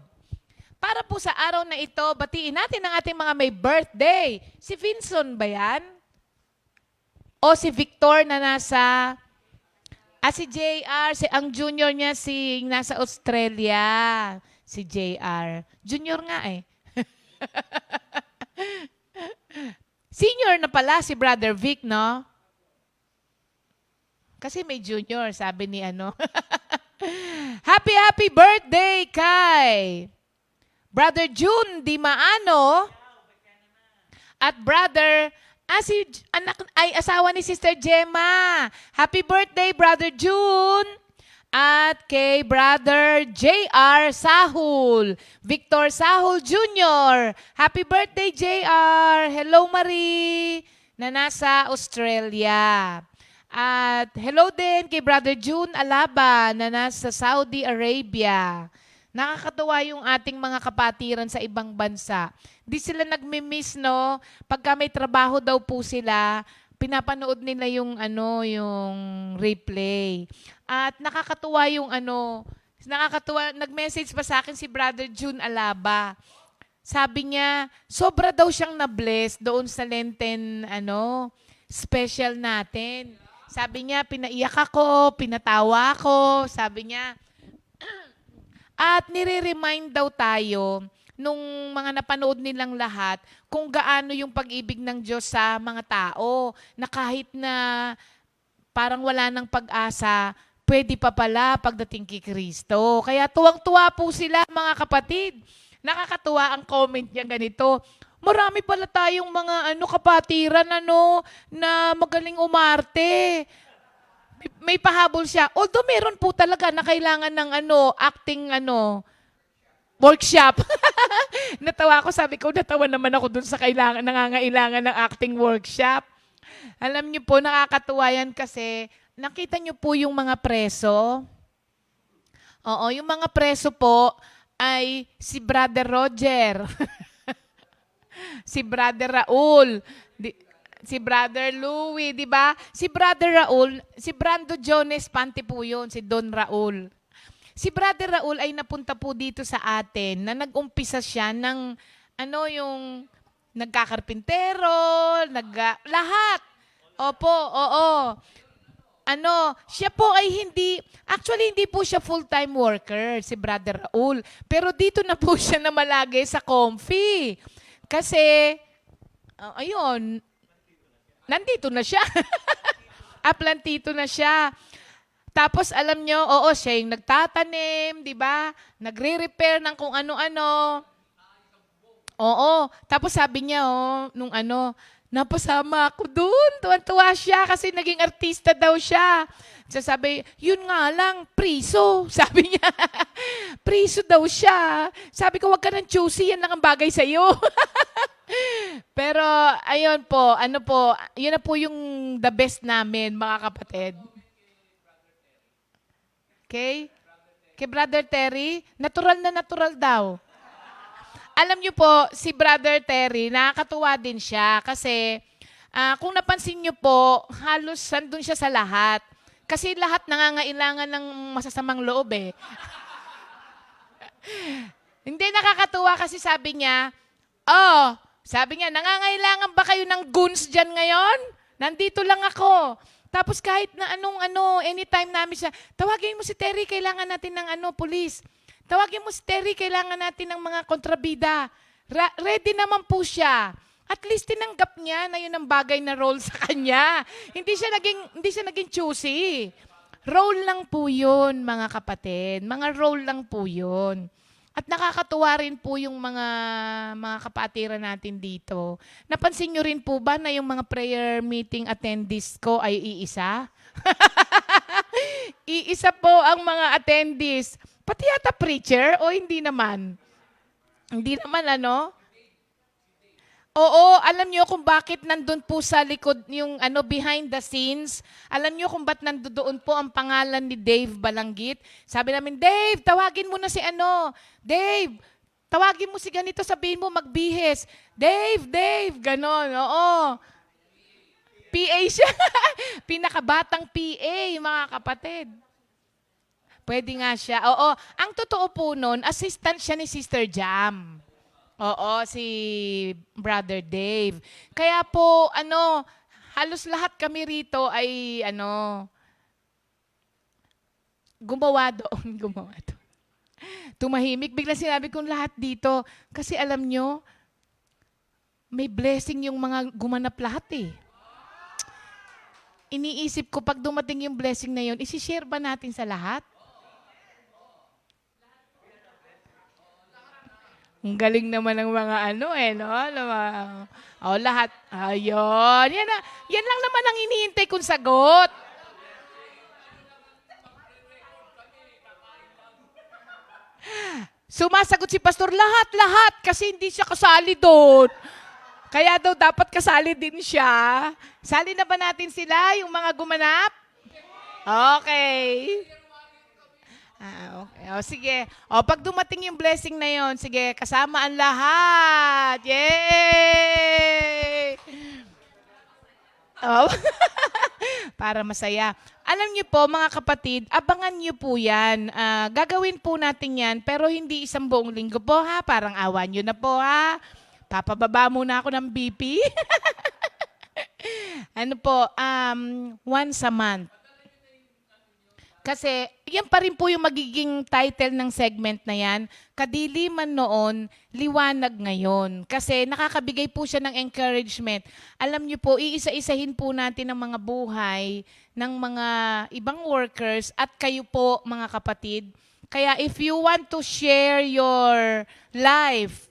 Para po sa araw na ito, batiin natin ang ating mga may birthday. Si Vinson ba yan? O si Victor na nasa... si JR, ang junior niya nasa Australia. Si JR. Junior nga eh. Senior na pala si Brother Vic, no? Kasi may junior, sabi ni Happy birthday kay Brother June Di Maano at Brother asawa ni Sister Gemma. Happy birthday, Brother June! At kay Brother JR Sahul, Victor Sahul Jr. Happy birthday, JR! Hello, Marie, na nasa Australia. At hello din kay Brother June Alaba na nasa Saudi Arabia. Nakakatuwa yung ating mga kapatiran sa ibang bansa. Di sila nagmi-miss, no? Pagka may trabaho daw po sila, pinapanood nila yung replay. At nakakatuwa yung nag-message pa sa akin si Brother June Alaba. Sabi niya, sobra daw siyang na-bless doon sa Lenten special natin. Sabi niya, pinaiyak ako, pinatawa ako. Sabi niya, at nire-remind daw tayo nung mga napanood nilang lahat kung gaano yung pag-ibig ng Diyos sa mga tao na kahit na parang wala ng pag-asa, pwede pa pala pagdating kay Kristo. Kaya tuwang-tuwa po sila mga kapatid. Nakakatuwa ang comment niya ganito. Marami pala tayong mga kapatiran na magaling umarte. May pahabol siya. Although meron po talaga na kailangan ng acting workshop. Natawa ko, sabi ko, natawa naman ako dun sa nangangailangan ng acting workshop. Alam niyo po, nakakatuwa yan kasi nakita niyo po yung mga preso. Oo, yung mga preso po ay si Brother Roger, si Brother Raul, si Brother Louie, di ba? Si Brother Raul, si Brando Jones Pante po yun, si Don Raul. Si Brother Raul ay napunta po dito sa atin na nag-umpisa siya ng yung nagkakarpintero, lahat. Opo, oo. Siya po ay hindi po siya full-time worker, si Brother Raul. Pero dito na po siya namalagay sa Comfy. Kasi, ayun, nandito na siya. Plantito na siya. Tapos alam nyo, siya yung nagtatanim, di ba? Nagre-repair ng kung ano-ano. Oo. Tapos sabi niya, napasama ako dun. Tuwan-tuwa siya kasi naging artista daw siya. Sabi, yun nga lang, priso. Sabi niya, priso daw siya. Sabi ko, wag ka ng choosy, yan lang ang bagay sa'yo. Pero, ayun po, yun na po yung the best namin, mga kapatid. Okay? Kay Brother Terry, natural na natural daw. Alam niyo po, si Brother Terry, nakakatuwa din siya kasi kung napansin niyo po, halos sandun siya sa lahat. Kasi lahat nangangailangan ng masasamang loob eh. Hindi, nakakatuwa kasi sabi niya, nangangailangan ba kayo ng goons dyan ngayon? Nandito lang ako. Tapos kahit na anytime namin siya, tawagin mo si Terry, kailangan natin ng police. Tawagin mo si Terry, kailangan natin ng mga kontrabida. Ready naman po siya. At least tinanggap niya na yun ang bagay na role sa kanya. Hindi siya naging choosy. Role lang po yun, mga kapatid. Mga role lang po yun. At nakakatuwa rin po yung mga kapatiran natin dito. Napansin nyo rin po ba na yung mga prayer meeting attendees ko ay iisa? Iisa po ang mga attendees. Pati yata preacher o hindi naman? Hindi naman Oo, alam niyo kung bakit nandun po sa likod yung behind the scenes. Alam niyo kung bakit nandoon po ang pangalan ni Dave Balanggit. Sabi namin, Dave, tawagin mo na si Dave, tawagin mo si ganito, sabihin mo magbihis. Dave, ganon, oo. PA siya. Pinakabatang PA, mga kapatid. Pwede nga siya. Oo. Ang totoo po nun, assistant siya ni Sister Jam. Oo, si Brother Dave. Kaya po, halos lahat kami rito ay, gumawa doon. Tumahimik. Bigla sinabi kong lahat dito. Kasi alam nyo, may blessing yung mga gumanap lahat eh. Iniisip ko, pag dumating yung blessing na yun, isi-share ba natin sa lahat? Ang galing naman ng mga lahat. Ayun. Yan lang naman ang iniintay kong sagot. Sumasagot si Pastor, lahat, kasi hindi siya kasali doon. Kaya daw dapat kasali din siya. Sali na ba natin sila, yung mga gumanap? Okay. Okay. Sige. Pag dumating yung blessing na yon, sige, kasama ang lahat. Yay! Para masaya. Alam niyo po, mga kapatid, abangan niyo po yan. Gagawin po natin yan, pero hindi isang buong linggo po, ha? Parang awan niyo na po, ha? Papababa muna ako ng BP. Once a month. Kasi yan pa rin po yung magiging title ng segment na yan. Kadiliman noon, liwanag ngayon. Kasi nakakabigay po siya ng encouragement. Alam niyo po, iisa-isahin po natin ang mga buhay ng mga ibang workers at kayo po mga kapatid. Kaya if you want to share your life,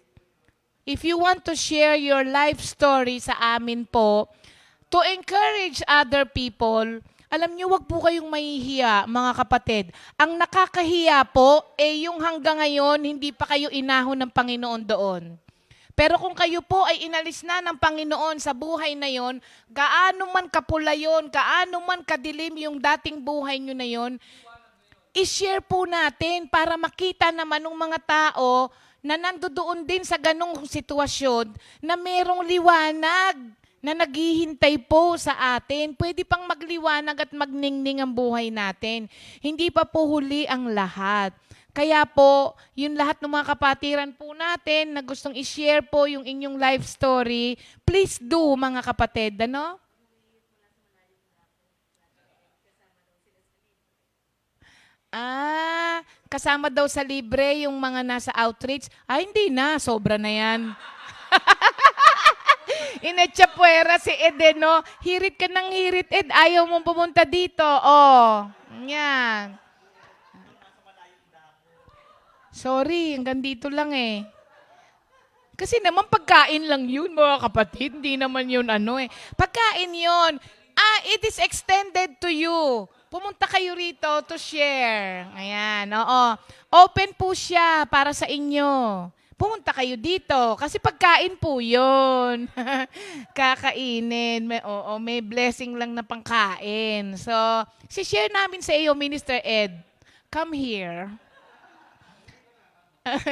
if you want to share your life story sa amin po, to encourage other people, alam niyo, wag po kayong mahihiya, mga kapatid. Ang nakakahiya po, yung hanggang ngayon, hindi pa kayo inahon ng Panginoon doon. Pero kung kayo po ay inalis na ng Panginoon sa buhay na yon, gaano man kapula yon, gaano man kadilim yung dating buhay nyo na yon, i-share po natin para makita naman ng mga tao na nandoon din sa ganong sitwasyon na merong liwanag na naghihintay po sa atin. Pwede pang magliwanag at magningning ang buhay natin. Hindi pa po huli ang lahat. Kaya po, yung lahat ng mga kapatiran po natin na gustong i-share po yung inyong life story, please do, mga kapatid. Ano? Kasama daw sa libre yung mga nasa outreach. Hindi na. Sobra na yan. Inetsapuera si Ed, no? Hirit ka ng hirit, Ed. Ayaw mong pumunta dito. Oh, yan. Sorry, hanggang dito lang eh. Kasi naman pagkain lang yun, mga kapatid. Hindi naman yun ano eh. Pagkain yun. It is extended to you. Pumunta kayo rito to share. Ayan, oo. Open po siya para sa inyo. Pumunta kayo dito kasi pagkain po yun. Kakainin. May blessing lang na pangkain. So, si-share namin sa iyo, Minister Ed. Come here.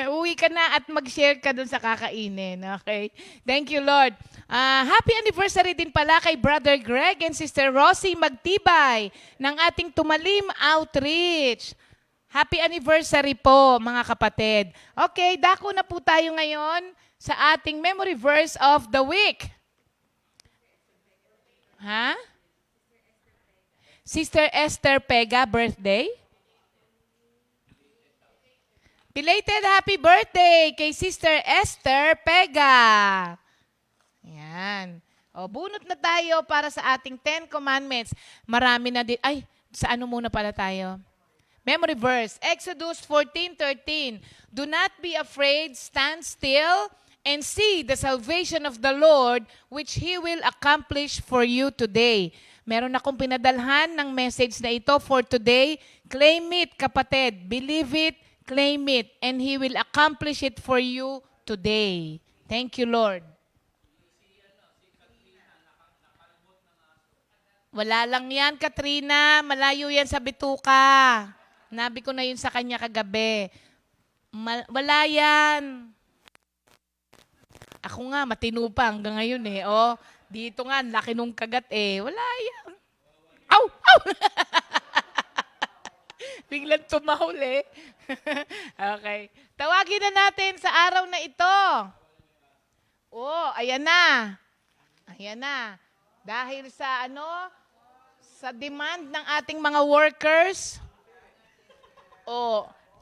Uwi ka na at mag-share ka dun sa kakainin. Okay? Thank you, Lord. Happy anniversary din pala kay Brother Greg and Sister Rosie Magtibay ng ating Tumalim Outreach. Happy anniversary po, mga kapatid. Okay, dako na po tayo ngayon sa ating memory verse of the week. Sister Esther Pega, birthday? Belated happy birthday kay Sister Esther Pega. Yan. Bunot na tayo para sa ating 10 Commandments. Marami na din. Sa ano muna pala tayo? Memory verse, Exodus 14:13. Do not be afraid, stand still, and see the salvation of the Lord, which He will accomplish for you today. Meron akong pinadalhan ng message na ito for today. Claim it, kapatid. Believe it, claim it, and He will accomplish it for you today. Thank you, Lord. Wala lang yan, Katrina. Malayo yan sa bituka. Nabi ko na yun sa kanya kagabi. Wala yan. Ako nga, matino pa hanggang ngayon eh. Dito nga, laki nung kagat eh. Wala yan. Aw! Aw! Biglang tumahol eh. Okay. Tawagin na natin sa araw na ito. Ayan na. Ayan na. Dahil sa sa demand ng ating mga workers,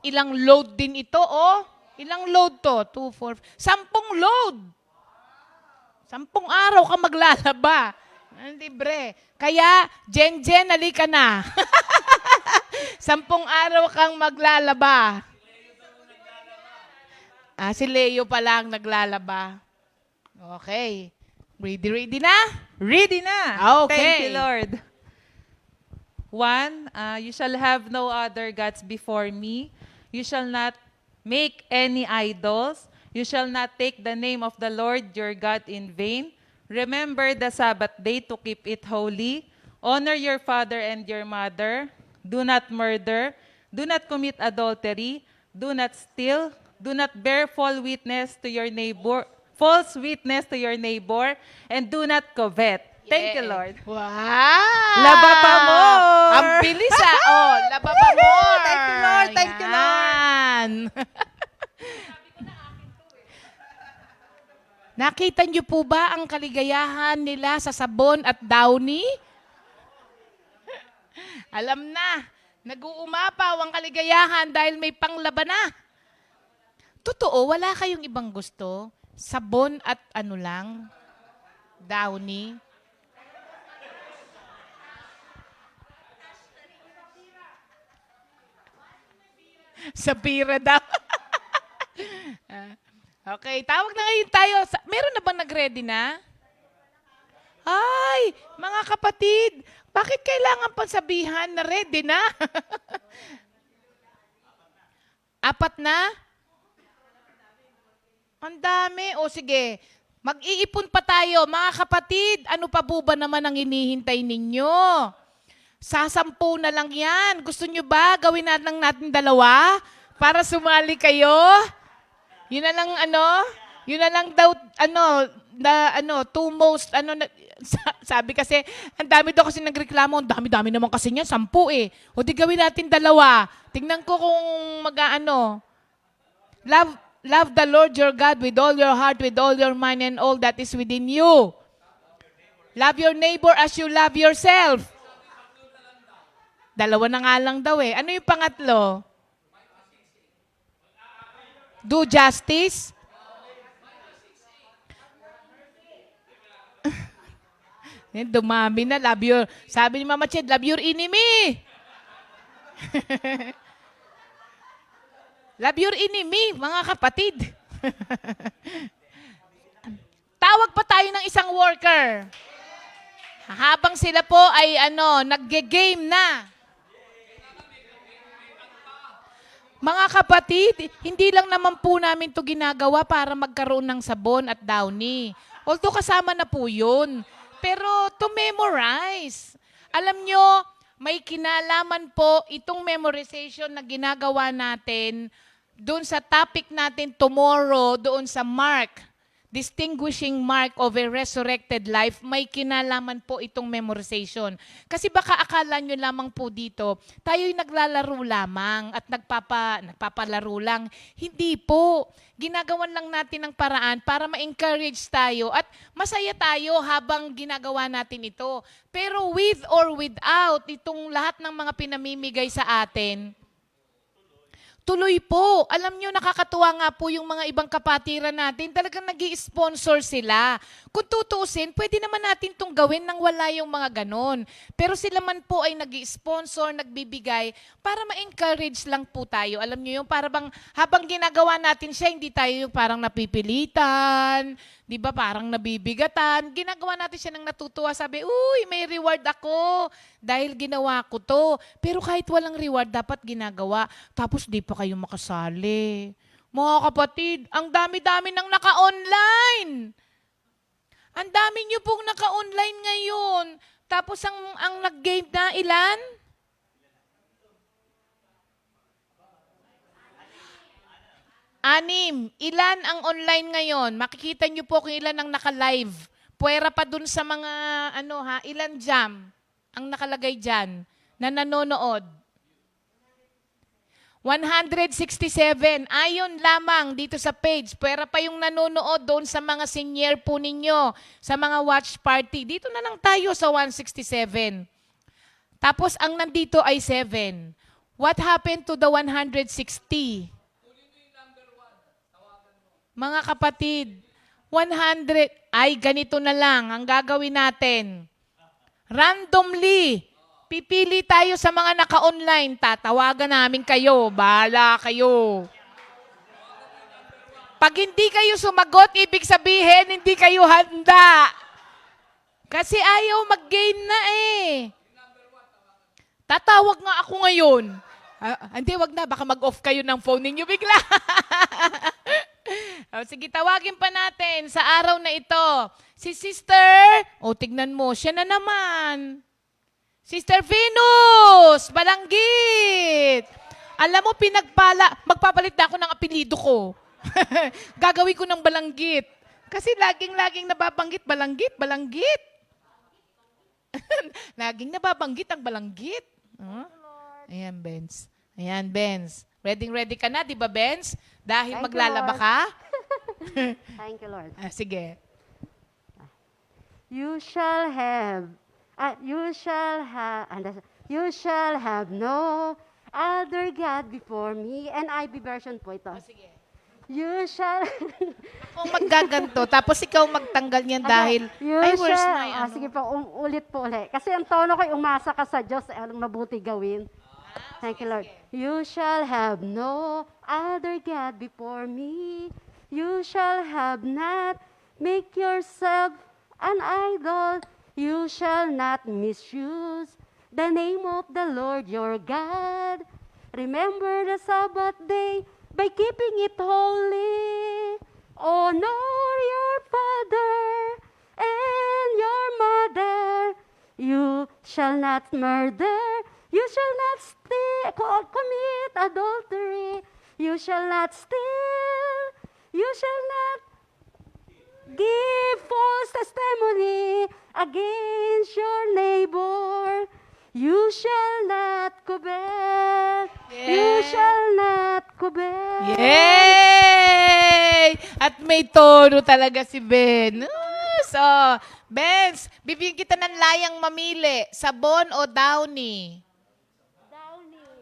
ilang load din ito, Ilang load to? 2, 4, 10 load. 10 araw ka maglalaba. Libre. Kaya, Jen, halika na. 10 araw kang maglalaba. Si Leo pa lang naglalaba. Okay. Ready na? Ready na. Okay. Thank you, Lord. 1, you shall have no other gods before me. You shall not make any idols. You shall not take the name of the Lord your God in vain. Remember the Sabbath day to keep it holy. Honor your father and your mother. Do not murder. Do not commit adultery. Do not steal. Do not bear false witness to your neighbor, and do not covet. Thank you, Lord. Wow! Laba pa more! Ang bilis laba pa more! Thank you, Lord. Thank you, Lord. Yan. Nakita niyo po ba ang kaligayahan nila sa sabon at downy? Alam na Nag-uumapaw ang kaligayahan dahil may panglaba na. Totoo, wala kayong ibang gusto? Sabon at ano lang? Downy? Sapira daw. Okay, tawag na ngayon tayo. Meron na bang nag-ready na? Ay, mga kapatid, bakit kailangan pang sabihan na ready na? Apat na? Ang dami. O sige, mag-iipon pa tayo. Mga kapatid, ano pa po ba naman ang hinihintay ninyo? Sasampu na lang yan. Gusto nyo ba gawin na lang natin 2 para sumali kayo? Yun na lang yun na lang daw two most sabi kasi ang dami daw kasi nagreklamo, ang dami-dami naman kasi niya 10 eh. O di gawin natin 2. Tingnan ko kung love the Lord your God with all your heart, with all your mind and all that is within you. Love your neighbor as you love yourself. 2 na nga lang daw eh. Ano yung pangatlo? Do justice? Dumami na. Sabi ni Mama Ched, love your enemy. Love your enemy, mga kapatid. Tawag pa tayo ng isang worker. Habang sila po ay nagge-game na. Mga kapatid, hindi lang naman po namin to ginagawa para magkaroon ng sabon at downy. Although kasama na po yun. Pero to memorize. Alam nyo, may kinalaman po itong memorization na ginagawa natin doon sa topic natin tomorrow, doon sa mark. Distinguishing mark of a resurrected life, may kinalaman po itong memorization. Kasi baka akala nyo lamang po dito, tayo'y naglalaro lamang at nagpapalaro lang. Hindi po. Ginagawan lang natin ng paraan para ma-encourage tayo at masaya tayo habang ginagawa natin ito. Pero with or without itong lahat ng mga pinamimigay sa atin, tuloy po. Alam nyo, nakakatuwa nga po yung mga ibang kapatiran natin. Talagang nag-i-sponsor sila. Kung tutuusin, pwede naman natin itong gawin nang wala yung mga ganon. Pero sila man po ay nag-i-sponsor, nagbibigay, para ma-encourage lang po tayo. Alam nyo yung parang habang ginagawa natin siya, hindi tayo yung parang napipilitan, di ba, parang nabibigatan. Ginagawa natin siya ng natutuwa. Sabi, uy, may reward ako dahil ginawa ko to. Pero kahit walang reward, dapat ginagawa. Tapos di pa kayo makasali. Mga kapatid, ang dami-dami nang naka-online. Ang dami nyo pong naka-online ngayon. Tapos ang nag-game na ilan? Anim. Ilan ang online ngayon? Makikita nyo po kung ilan ang naka-live. Puwera pa dun sa mga, ilan jam ang nakalagay dyan na nanonood. 167. Ayon lamang dito sa page. Puwera pa yung nanonood doon sa mga senior po ninyo, sa mga watch party. Dito na lang tayo sa 167. Tapos ang nandito ay 7. What happened to the 160? Mga kapatid, 100, ay ganito na lang ang gagawin natin. Randomly, pipili tayo sa mga naka-online, tatawagan namin kayo, bahala kayo. Pag hindi kayo sumagot, ibig sabihin, hindi kayo handa. Kasi ayaw mag-game na eh. Tatawag nga ako ngayon. Hindi, wag na, baka mag-off kayo ng phone ninyo bigla. Sige, tawagin pa natin sa araw na ito. Si Sister, tignan mo, siya na naman. Sister Venus, Balanggit. Alam mo, magpapalit na ako ng apelido ko. Gagawin ko ng Balanggit. Kasi laging nababanggit, Balanggit. Laging nababanggit ang Balanggit. Ayan, Benz. Ready ka na, di ba, Benz? Dahil Thank maglalaba you, Lord. ka? Thank you, Lord. Sige. You shall have, You shall have no other God before me. NIV version po ito. Sige. You shall... Kung maggaganto, tapos ikaw magtanggal niyan dahil, you ay, where's shall... my ano? Sige po, ulit po ulit. Kasi ang tono ko, umasa ka sa Diyos, anong mabuti gawin. Thank you, Lord. You shall have no other God before me. You shall have not make yourself an idol. You shall not misuse the name of the Lord your God. Remember the Sabbath day by keeping it holy. Honor your father and your mother. You shall not murder. You shall not commit adultery. You shall not steal. You shall not give false testimony against your neighbor. You shall not covet. You Yeah. shall not covet. Yay! At may tono talaga si Ben. So, Benz, bibigyan kita ng layang mamili. Sabon o Downy?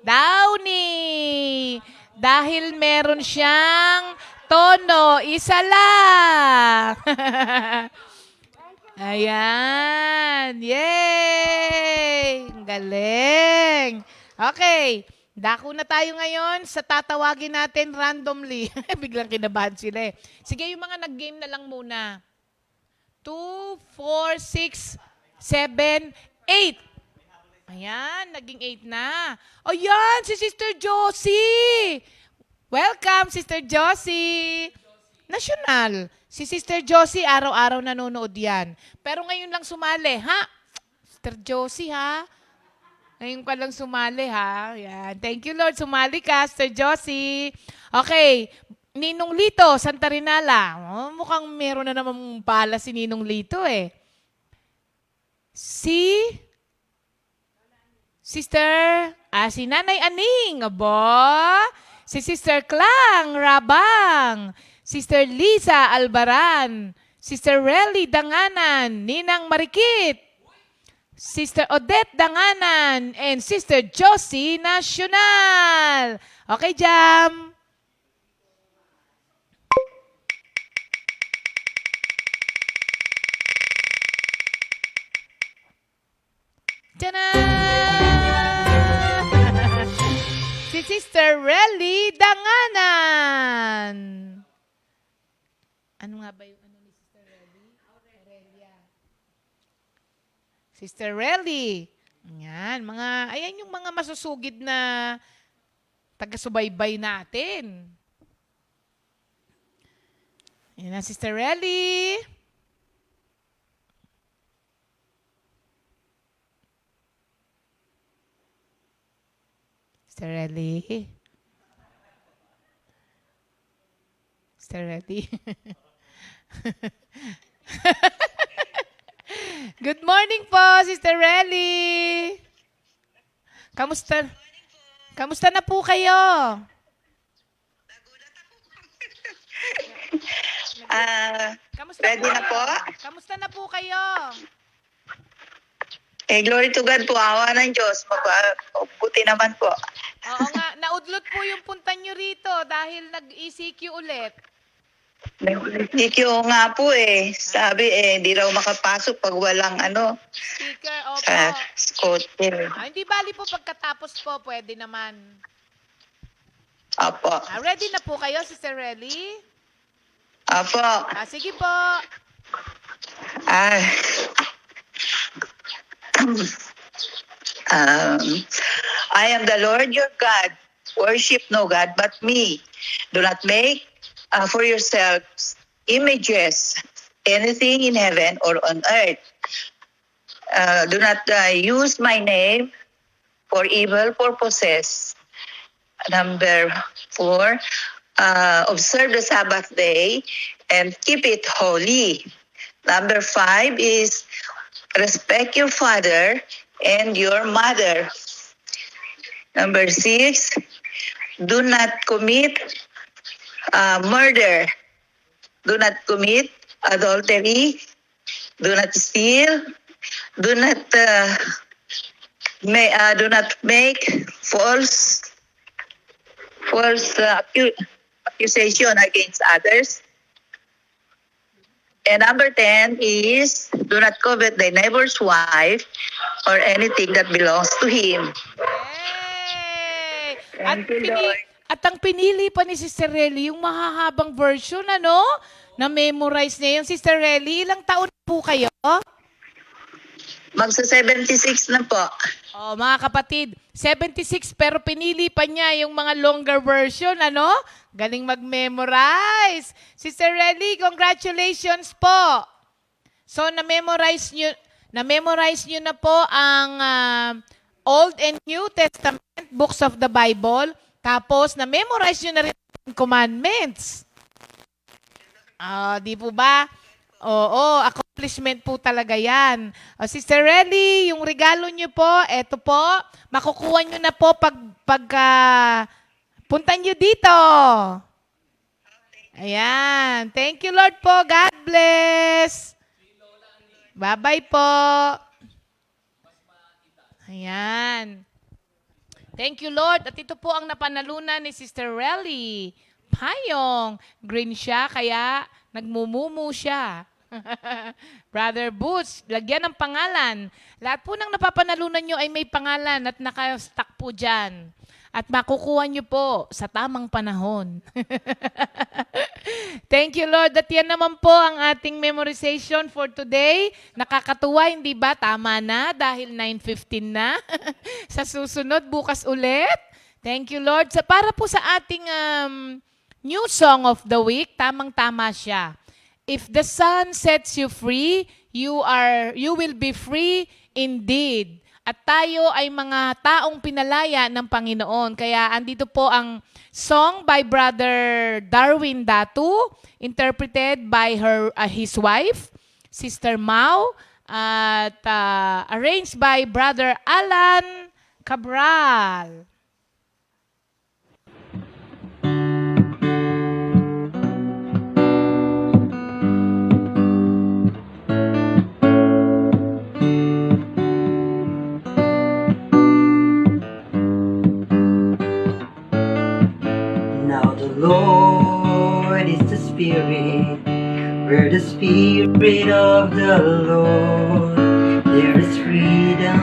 Downy! Dahil meron siyang tono, isa lang. Ayan. Yay! Ang galing. Okay. Dako na tayo ngayon sa tatawagin natin randomly. Biglang kinabahan sila eh. Sige, yung mga nag-game na lang muna. 2, 4, 6, 7, 8. Ayan, naging 8 na. Ayan, si Sister Josie. Welcome, Sister Josie. National. Si Sister Josie, araw-araw nanonood yan. Pero ngayon lang sumali, ha? Sister Josie, ha? Ngayon ka lang sumali, ha? Yan. Thank you, Lord. Sumali ka, Sister Josie. Okay. Ninong Lito, Santa Rinala. Oh, mukhang meron na naman pala si Ninong Lito, eh. Si Nanay Aning, aba. Si Sister Klang Rabang. Sister Lisa Albaran. Sister Relly Danganan. Ninang Marikit. Sister Odette Danganan. And Sister Josie Nacional. Okay, Jam. Tchanan! Si Sister Relly Danganan. Ano nga ba yung ano ni Sister Relly? Aurelia. Sister Relly. Ayan, ayan yung mga masusugid na taga-subaybay natin. Ayan na, Sister Relly. Sister Relly. Sister Relly. Good morning po, Sister Relly. Kamusta? Kamusta na po kayo? Kamusta Ready na po? Kamusta na po kayo? Glory to God po, awa ng Diyos. Buti naman po. Oo nga, naudlot po yung punta nyo rito dahil nag-ECQ ulit. EQ nga po Sabi hindi raw makapasok pag walang Speaker, opo. sa scooter. Hindi bali po pagkatapos po, pwede naman. Apo. Ready na po kayo, Sister Relly? Apo. Sige po. Ah. I am the Lord your God. Worship no God but me. Do not make for yourselves images, anything in heaven or on earth. Do not use my name for evil purposes. Number 4, observe the Sabbath day and keep it holy. Number 5 is respect your father and your mother. Number 6, do not commit murder. Do not commit adultery. Do not steal. Do not do not make false accusation against others. And number 10 is, do not covet thy neighbor's wife or anything that belongs to him. Yay! Thank you, Lord. At ang pinili pa ni Sister Relly, yung mahahabang version, ano? Na-memorize niya yung Sister Relly. Ilang taon po kayo? Magsa-76 na po. Oh, mga kapatid, 76 pero pinili pa niya yung mga longer version, ano? Galing mag-memorize. Sister Relly, congratulations po. So, na-memorize nyo na po ang Old and New Testament, books of the Bible. Tapos, na-memorize nyo na rin ang commandments. Di po ba? Oo, accomplishment po talaga yan. Sister Relly, yung regalo nyo po, eto po, makukuha nyo na po punta nyo dito. Ayan. Thank you, Lord po. God bless. Bye-bye po. Ayan. Thank you, Lord. At ito po ang napanalunan ni Sister Relly. Payong. Green siya, kaya nagmumumu siya. Brother Boots, lagyan ng pangalan. Lahat po ng napapanalunan nyo ay may pangalan at naka-stack po dyan. At makukuha nyo po sa tamang panahon. Thank you, Lord. At yan naman po ang ating memorization for today. Nakakatuwa, hindi ba? Tama na dahil 9:15 na. Sa susunod, bukas ulit. Thank you, Lord. Para po sa ating new song of the week, tamang-tama siya. If the Son sets you free, you will be free indeed. At tayo ay mga taong pinalaya ng Panginoon. Kaya andito po ang song by Brother Darwin Datu, interpreted by his wife, Sister Mau, at arranged by Brother Alan Cabral. Lord is the Spirit, where the Spirit of the Lord, there is freedom,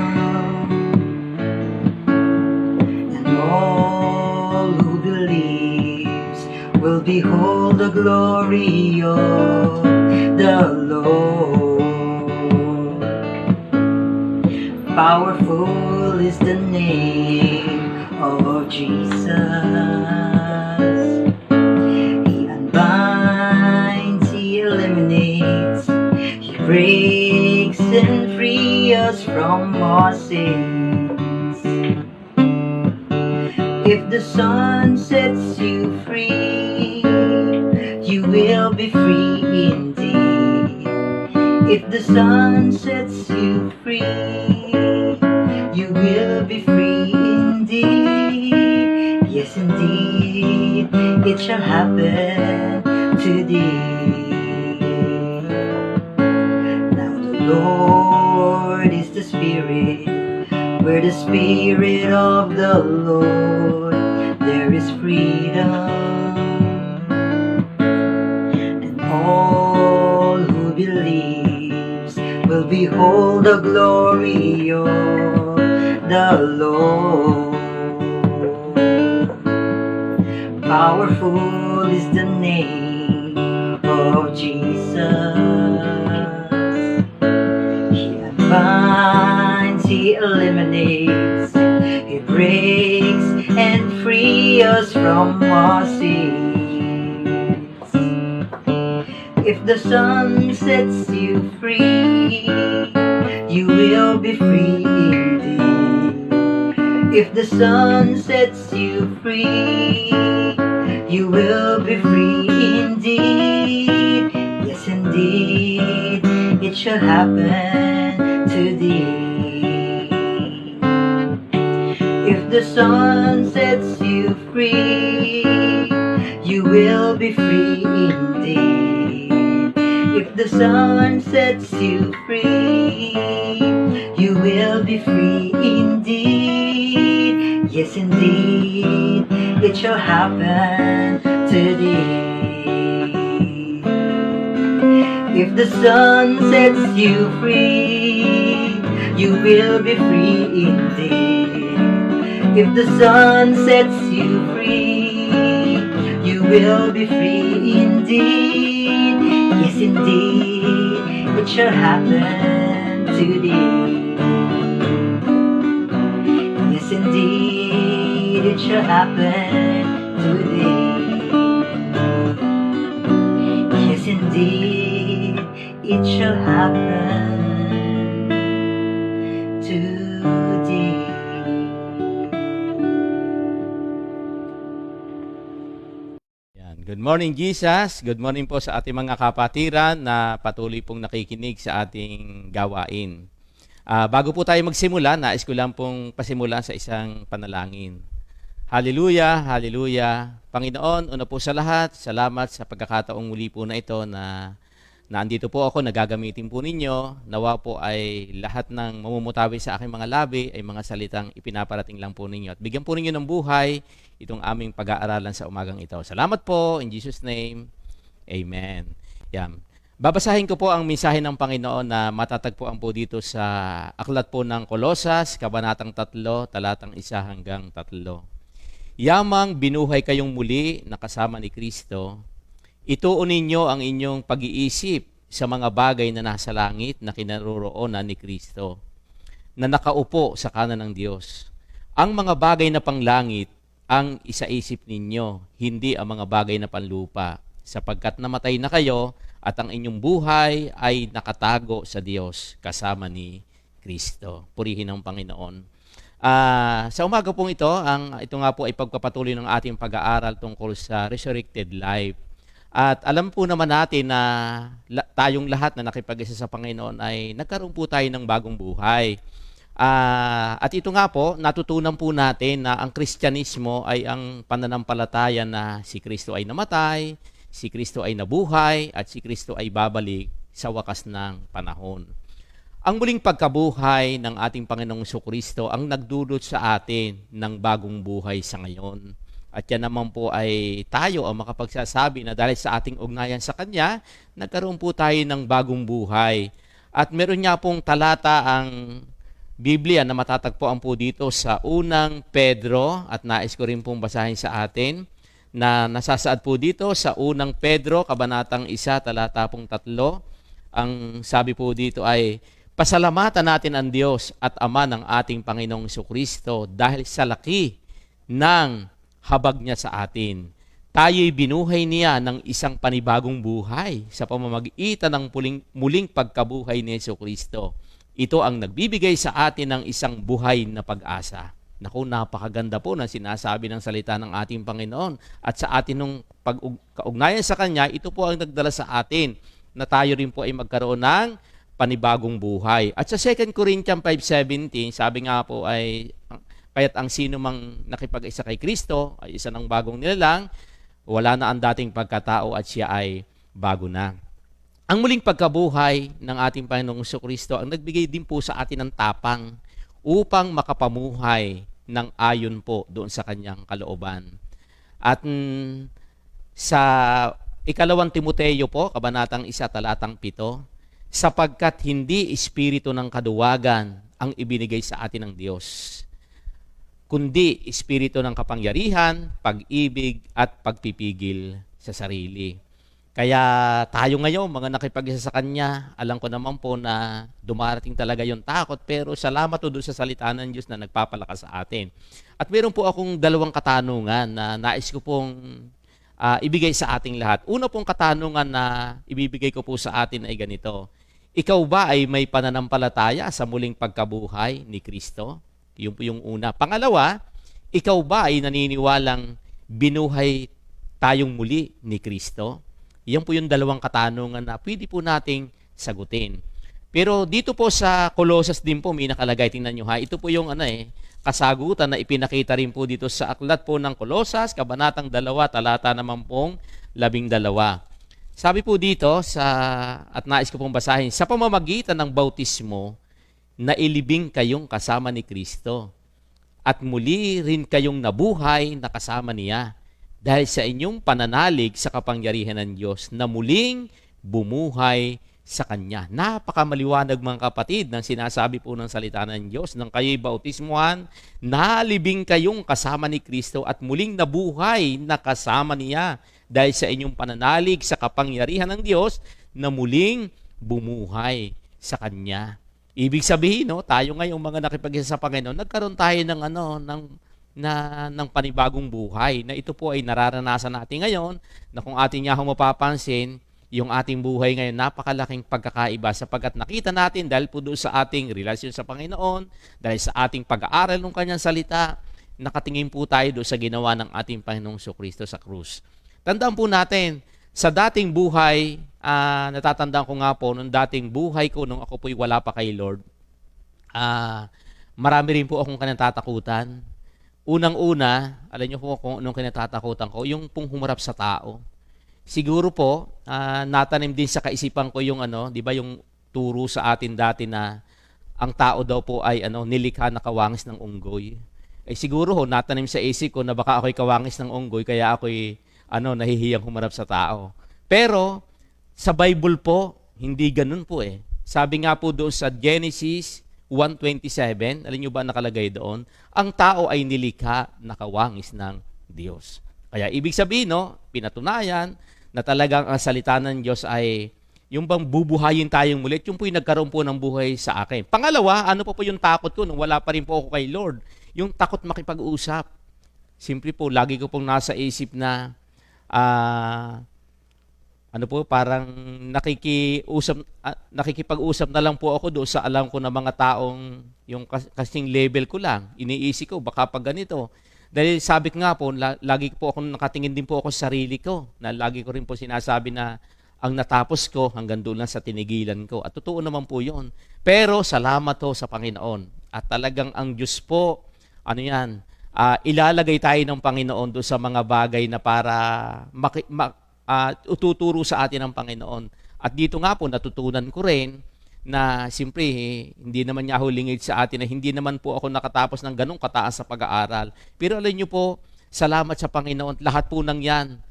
and all who believes will behold the glory of the Lord. Powerful is the name of Jesus. Breaks and free us from our sins. If the Son sets you free, you will be free indeed. If the Son sets you free, you will be free indeed. Yes, indeed, it shall happen today. Lord is the Spirit, where the Spirit of the Lord, there is freedom, and all who believes will behold the glory of the Lord. Powerful is the name of Jesus. Binds, He eliminates, He breaks and frees us from our sins. If the Son sets you free, you will be free indeed. If the Son sets you free, you will be free indeed. Yes, indeed, it shall happen today. If the Son sets you free, you will be free indeed. If the sun sets you free, you will be free indeed. Yes, indeed, it shall happen today. If the sun sets you free, you will be free indeed. If the sun sets you free, you will be free indeed. Yes, indeed, it shall happen today. Yes, indeed, it shall happen today. Yes, indeed, it shall happen today. Yan. Good morning, Jesus. Good morning po sa ating mga kapatiran na patuloy pong nakikinig sa ating gawain. Bago po tayo magsimula, nais ko lang pong pasimula sa isang panalangin. Hallelujah, hallelujah. Panginoon, una po sa lahat, salamat sa pagkakataong muli po na ito na andito po ako, nagagamitin po ninyo. Nawa po ay lahat ng mamumutawi sa aking mga labi ay mga salitang ipinaparating lang po ninyo. At bigyan po ninyo ng buhay itong aming pag-aaralan sa umagang ito. Salamat po, in Jesus' name, Amen. Yan. Babasahin ko po ang mensahe ng Panginoon na matatagpuan po dito sa aklat po ng Kolosas, Kabanatang 3, talatang 1 hanggang 3. Yamang binuhay kayong muli na kasama ni Kristo, ituon ninyo ang inyong pag-iisip sa mga bagay na nasa langit na kinaroroonan ni Kristo, na nakaupo sa kanan ng Diyos. Ang mga bagay na panglangit ang isaisip ninyo, hindi ang mga bagay na panlupa, sapagkat namatay na kayo at ang inyong buhay ay nakatago sa Diyos kasama ni Kristo. Purihin ang Panginoon. Sa umaga pong ito nga po ay pagpapatuloy ng ating pag-aaral tungkol sa resurrected life. At alam po naman natin na tayong lahat na nakipag-isa sa Panginoon ay nagkaroon po tayo ng bagong buhay. At ito nga po, natutunan po natin na ang Kristyanismo ay ang pananampalataya na si Kristo ay namatay, si Kristo ay nabuhay, at si Kristo ay babalik sa wakas ng panahon. Ang muling pagkabuhay ng ating Panginoong Jesucristo ang nagdulot sa atin ng bagong buhay sa ngayon. At yan naman po ay tayo ang makapagsasabi na dahil sa ating ugnayan sa Kanya, nagkaroon po tayo ng bagong buhay. At meron nga pong talata ang Biblia na matatagpuan po dito sa unang Pedro, at nais ko rin pong basahin sa atin, na nasasaad po dito sa unang Pedro, Kabanatang 1, talata pong 3. Ang sabi po dito ay, pasalamatan natin ang Diyos at Ama ng ating Panginoong Jesucristo dahil sa laki ng habag niya sa atin. Tayo'y binuhay niya ng isang panibagong buhay sa pamamagitan ng muling pagkabuhay ni Jesucristo. Ito ang nagbibigay sa atin ng isang buhay na pag-asa. Naku, napakaganda po ng sinasabi ng salita ng ating Panginoon. At sa atin nung pag-kaugnayan sa Kanya, ito po ang nagdala sa atin na tayo rin po ay magkaroon ng panibagong buhay. At sa 2 Corinthians 5:17, sabi nga po ay, kaya't ang sino mang nakipag-isa kay Kristo ay isa ng bagong nilalang, wala na ang dating pagkatao at siya ay bago na. Ang muling pagkabuhay ng ating Panginoong Jesucristo ang nagbigay din po sa atin ng tapang upang makapamuhay ng ayon po doon sa kanyang kalooban. At sa ikalawang Timoteo po, Kabanatang 1, talatang 7, sapagkat hindi espiritu ng kaduwagan ang ibinigay sa atin ng Diyos, kundi espiritu ng kapangyarihan, pag-ibig at pagpipigil sa sarili. Kaya tayo ngayon, mga nakipag-isa sa Kanya, alam ko naman po na dumarating talaga yung takot, pero salamat po doon sa salita ng Diyos na nagpapalakas sa atin. At meron po akong dalawang katanungan na nais ko pong ibigay sa ating lahat. Una pong katanungan na ibibigay ko po sa atin ay ganito. Ikaw ba ay may pananampalataya sa muling pagkabuhay ni Kristo? Yun po yung una. Pangalawa, ikaw ba ay naniniwalang binuhay tayong muli ni Kristo? Yan po yung dalawang katanungan na pwede po nating sagutin. Pero dito po sa Colossus din po, may nakalagay, tingnan nyo ha, ito po yung kasagutan na ipinakita rin po dito sa aklat po ng Colossus, Kabanatang 2, talata naman pong 12. Sabi po dito at nais ko pong basahin, sa pamamagitan ng bautismo, nailibing kayong kasama ni Kristo at muli rin kayong nabuhay na kasama niya dahil sa inyong pananalig sa kapangyarihan ng Diyos na muling bumuhay sa Kanya. Napakamaliwanag mga kapatid ng sinasabi po ng salita ng Diyos. Nang kayo'y bautismuhan, nalibing kayong kasama ni Kristo at muling nabuhay na kasama niya dahil sa inyong pananalig sa kapangyarihan ng Diyos na muling bumuhay sa Kanya. Ibig sabihin, no, tayo ngayong mga nakipag-isa sa Panginoon, nagkaroon tayo ng panibagong buhay na ito po ay nararanasan natin ngayon na kung ating niya mapapansin, yung ating buhay ngayon napakalaking pagkakaiba sapagkat nakita natin dahil po doon sa ating relasyon sa Panginoon, dahil sa ating pag-aaral ng Kanyang salita, nakatingin po tayo doon sa ginawa ng ating Panginoong Kristo sa krus. Tandaan po natin, sa dating buhay, natatandaan ko nga po, nung dating buhay ko, nung ako po'y wala pa kay Lord, marami rin po akong kinatatakutan. Unang-una, alam niyo po kung anong kinatatakutan ko, yung pong humarap sa tao. Siguro po, natanim din sa kaisipan ko yung di ba yung turo sa atin dati na ang tao daw po ay nilikha na kawangis ng unggoy. Eh siguro natanim sa isip ko na baka ako'y kawangis ng unggoy kaya ako'y nahihiyang humarap sa tao. Pero sa Bible po, hindi ganun po eh. Sabi nga po doon sa Genesis 1:27, alam niyo ba nakalagay doon? Ang tao ay nilikha na kawangis ng Diyos. Kaya ibig sabihin, pinatunayan na talagang ang salita ng Diyos ay yung bang bubuhayin tayong mulit, yung po yung nagkaroon po ng buhay sa akin. Pangalawa, ano po yung takot ko nung wala pa rin po ako kay Lord? Yung takot makipag-usap. Simple po, lagi ko pong nasa isip na parang nakikipag-usap na lang po ako doon sa alam ko na mga taong yung kasing level ko lang. Iniisip ko, baka pag ganito. Dahil sabi ko nga po, lagi po ako nakatingin din po ako sa sarili ko. Na lagi ko rin po sinasabi na ang natapos ko hanggang doon lang sa tinigilan ko. At totoo naman po yun. Pero salamat ho sa Panginoon. At talagang ang Diyos po, ilalagay tayo ng Panginoon doon sa mga bagay na para ututuro sa atin ng Panginoon. At dito nga po, natutunan ko rin na siyempre, hindi naman niya hulingid sa atin na hindi naman po ako nakatapos ng ganong kataas sa pag-aaral. Pero alam niyo po, salamat sa Panginoon, lahat po ng yan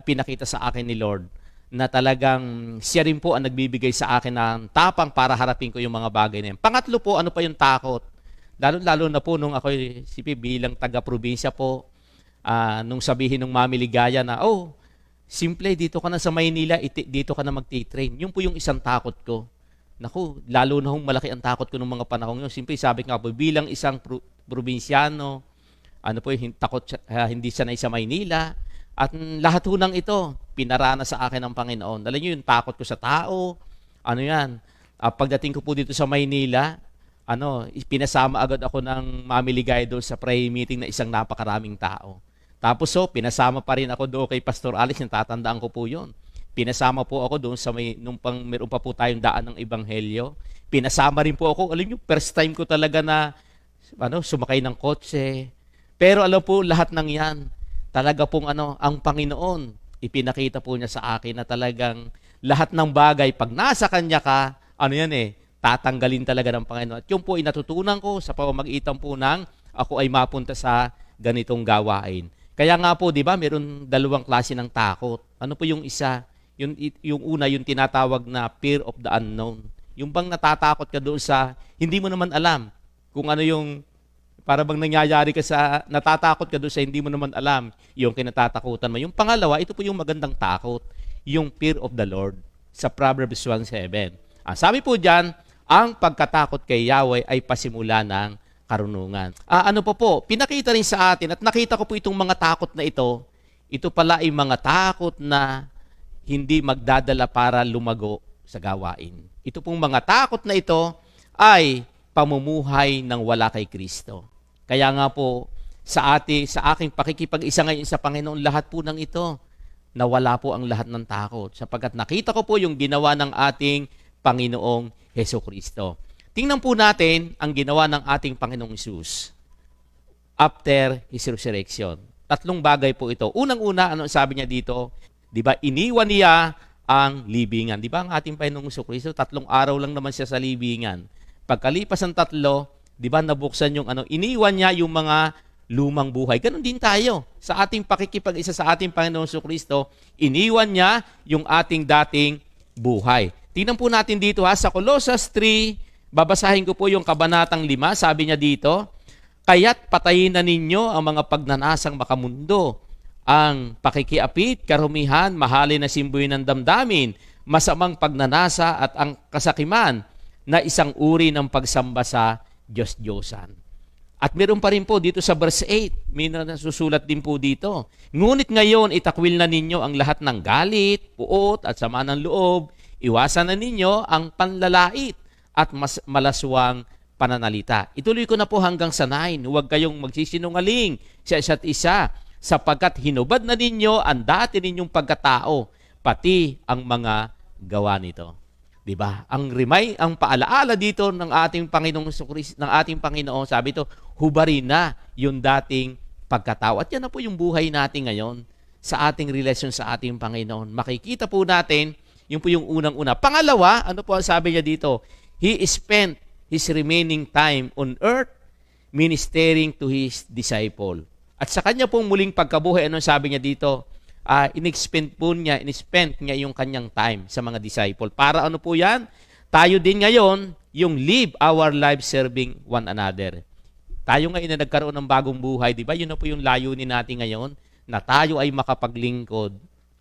pinakita sa akin ni Lord na talagang siya rin po ang nagbibigay sa akin ng tapang para harapin ko yung mga bagay na yan. Pangatlo po, ano pa yung takot? Lalo na po nung ako bilang taga-probinsya po, nung sabihin ng Mami Ligaya na, simple, dito ka na sa Maynila, dito ka na magti-train. Yun po yung isang takot ko. Naku, lalo na malaki ang takot ko nung mga panahon yun. Simple, sabi nga po, bilang isang probinsyano, takot hindi sanay sa Maynila. At lahat ho ng ito, pinarana sa akin ng Panginoon. Alam niyo yung takot ko sa tao, pagdating ko po dito sa Maynila, pinasama agad ako ng Mami Ligaya doon sa prayer meeting na isang napakaraming tao. Tapos pinasama pa rin ako doon kay Pastor Alex, natatandaan ko po yun. Pinasama po ako doon sa meron pa po tayong daan ng Ebanghelyo. Pinasama rin po ako, alam niyo, first time ko talaga na sumakay ng kotse. Pero alam po, lahat ng yan, talaga pong ang Panginoon, ipinakita po niya sa akin na talagang lahat ng bagay, pag nasa Kanya ka, tatanggalin talaga ng Panginoon. At yun po, natutunan ko sa pamamagitan po ng ako ay mapunta sa ganitong gawain. Kaya nga po, di ba, meron dalawang klase ng takot. Ano po yung isa? Yung una, yung tinatawag na fear of the unknown. Yung bang natatakot ka doon sa, hindi mo naman alam kung ano yung, para bang nangyayari ka sa, natatakot ka doon sa hindi mo naman alam yung kinatatakutan mo. Yung pangalawa, ito po yung magandang takot, yung fear of the Lord sa Proverbs 1:7. Sabi po dyan, ang pagkatakot kay Yahweh ay pasimula ng karunungan. Pinakita rin sa atin at nakita ko po itong mga takot na ito pala ay mga takot na hindi magdadala para lumago sa gawain. Ito pong mga takot na ito ay pamumuhay ng wala kay Kristo. Kaya nga po, sa aking pakikipag-isa ngayon sa Panginoon, lahat po ng ito, nawala po ang lahat ng takot. Sapagkat nakita ko po yung ginawa ng ating Panginoong Hesukristo. Tingnan po natin ang ginawa ng ating Panginoong Hesus after His resurrection. Tatlong bagay po ito. Unang-una, ano sabi niya dito? Di ba? Iniwan niya ang libingan. Di ba ang ating Panginoong Kristo, 3 araw lang naman siya sa libingan. Pagkalipas ng 3, di ba nabuksan yung iniwan niya yung mga lumang buhay. Ganon din tayo. Sa ating pakikipag-isa sa ating Panginoong Kristo, iniwan niya yung ating dating buhay. Tingnan po natin dito sa Colossus 3, babasahin ko po yung kabanatang 5, sabi niya dito, kaya't patayin na ninyo ang mga pagnanasang makamundo, ang pakikiapit, karumihan, mahalin na simboy ng damdamin, masamang pagnanasa at ang kasakiman na isang uri ng pagsamba sa Diyos-Diyosan. At meron pa rin po dito sa verse 8, may nasusulat din po dito. Ngunit ngayon itakwil na ninyo ang lahat ng galit, puot at sama ng loob, iwasan na ninyo ang panlalait at malaswang pananalita. Ituloy ko na po hanggang sa 9. Huwag kayong magsisinungaling sa isa't isa, sapagkat hinubad na ninyo ang dati ninyong pagkatao, pati ang mga gawa nito. 'Di ba? Ang paalaala dito ng ating Panginoong ng ating Panginoon, sabi ito, hubarin na yung dating pagkatao. At yan na po yung buhay natin ngayon sa ating relasyon sa ating Panginoon. Makikita po natin, yun po yung unang-una. Pangalawa, ano po ang sabi niya dito? He spent his remaining time on earth ministering to his disciple. At sa kanya pong muling pagkabuhay, ano sabi niya dito? In-spend niya yung kanyang time sa mga disciple. Para ano po yan? Tayo din ngayon, yung live our life serving one another. Tayo ngayon na nagkaroon ng bagong buhay, di ba? Yun na po yung layunin natin ngayon, na tayo ay makapaglingkod,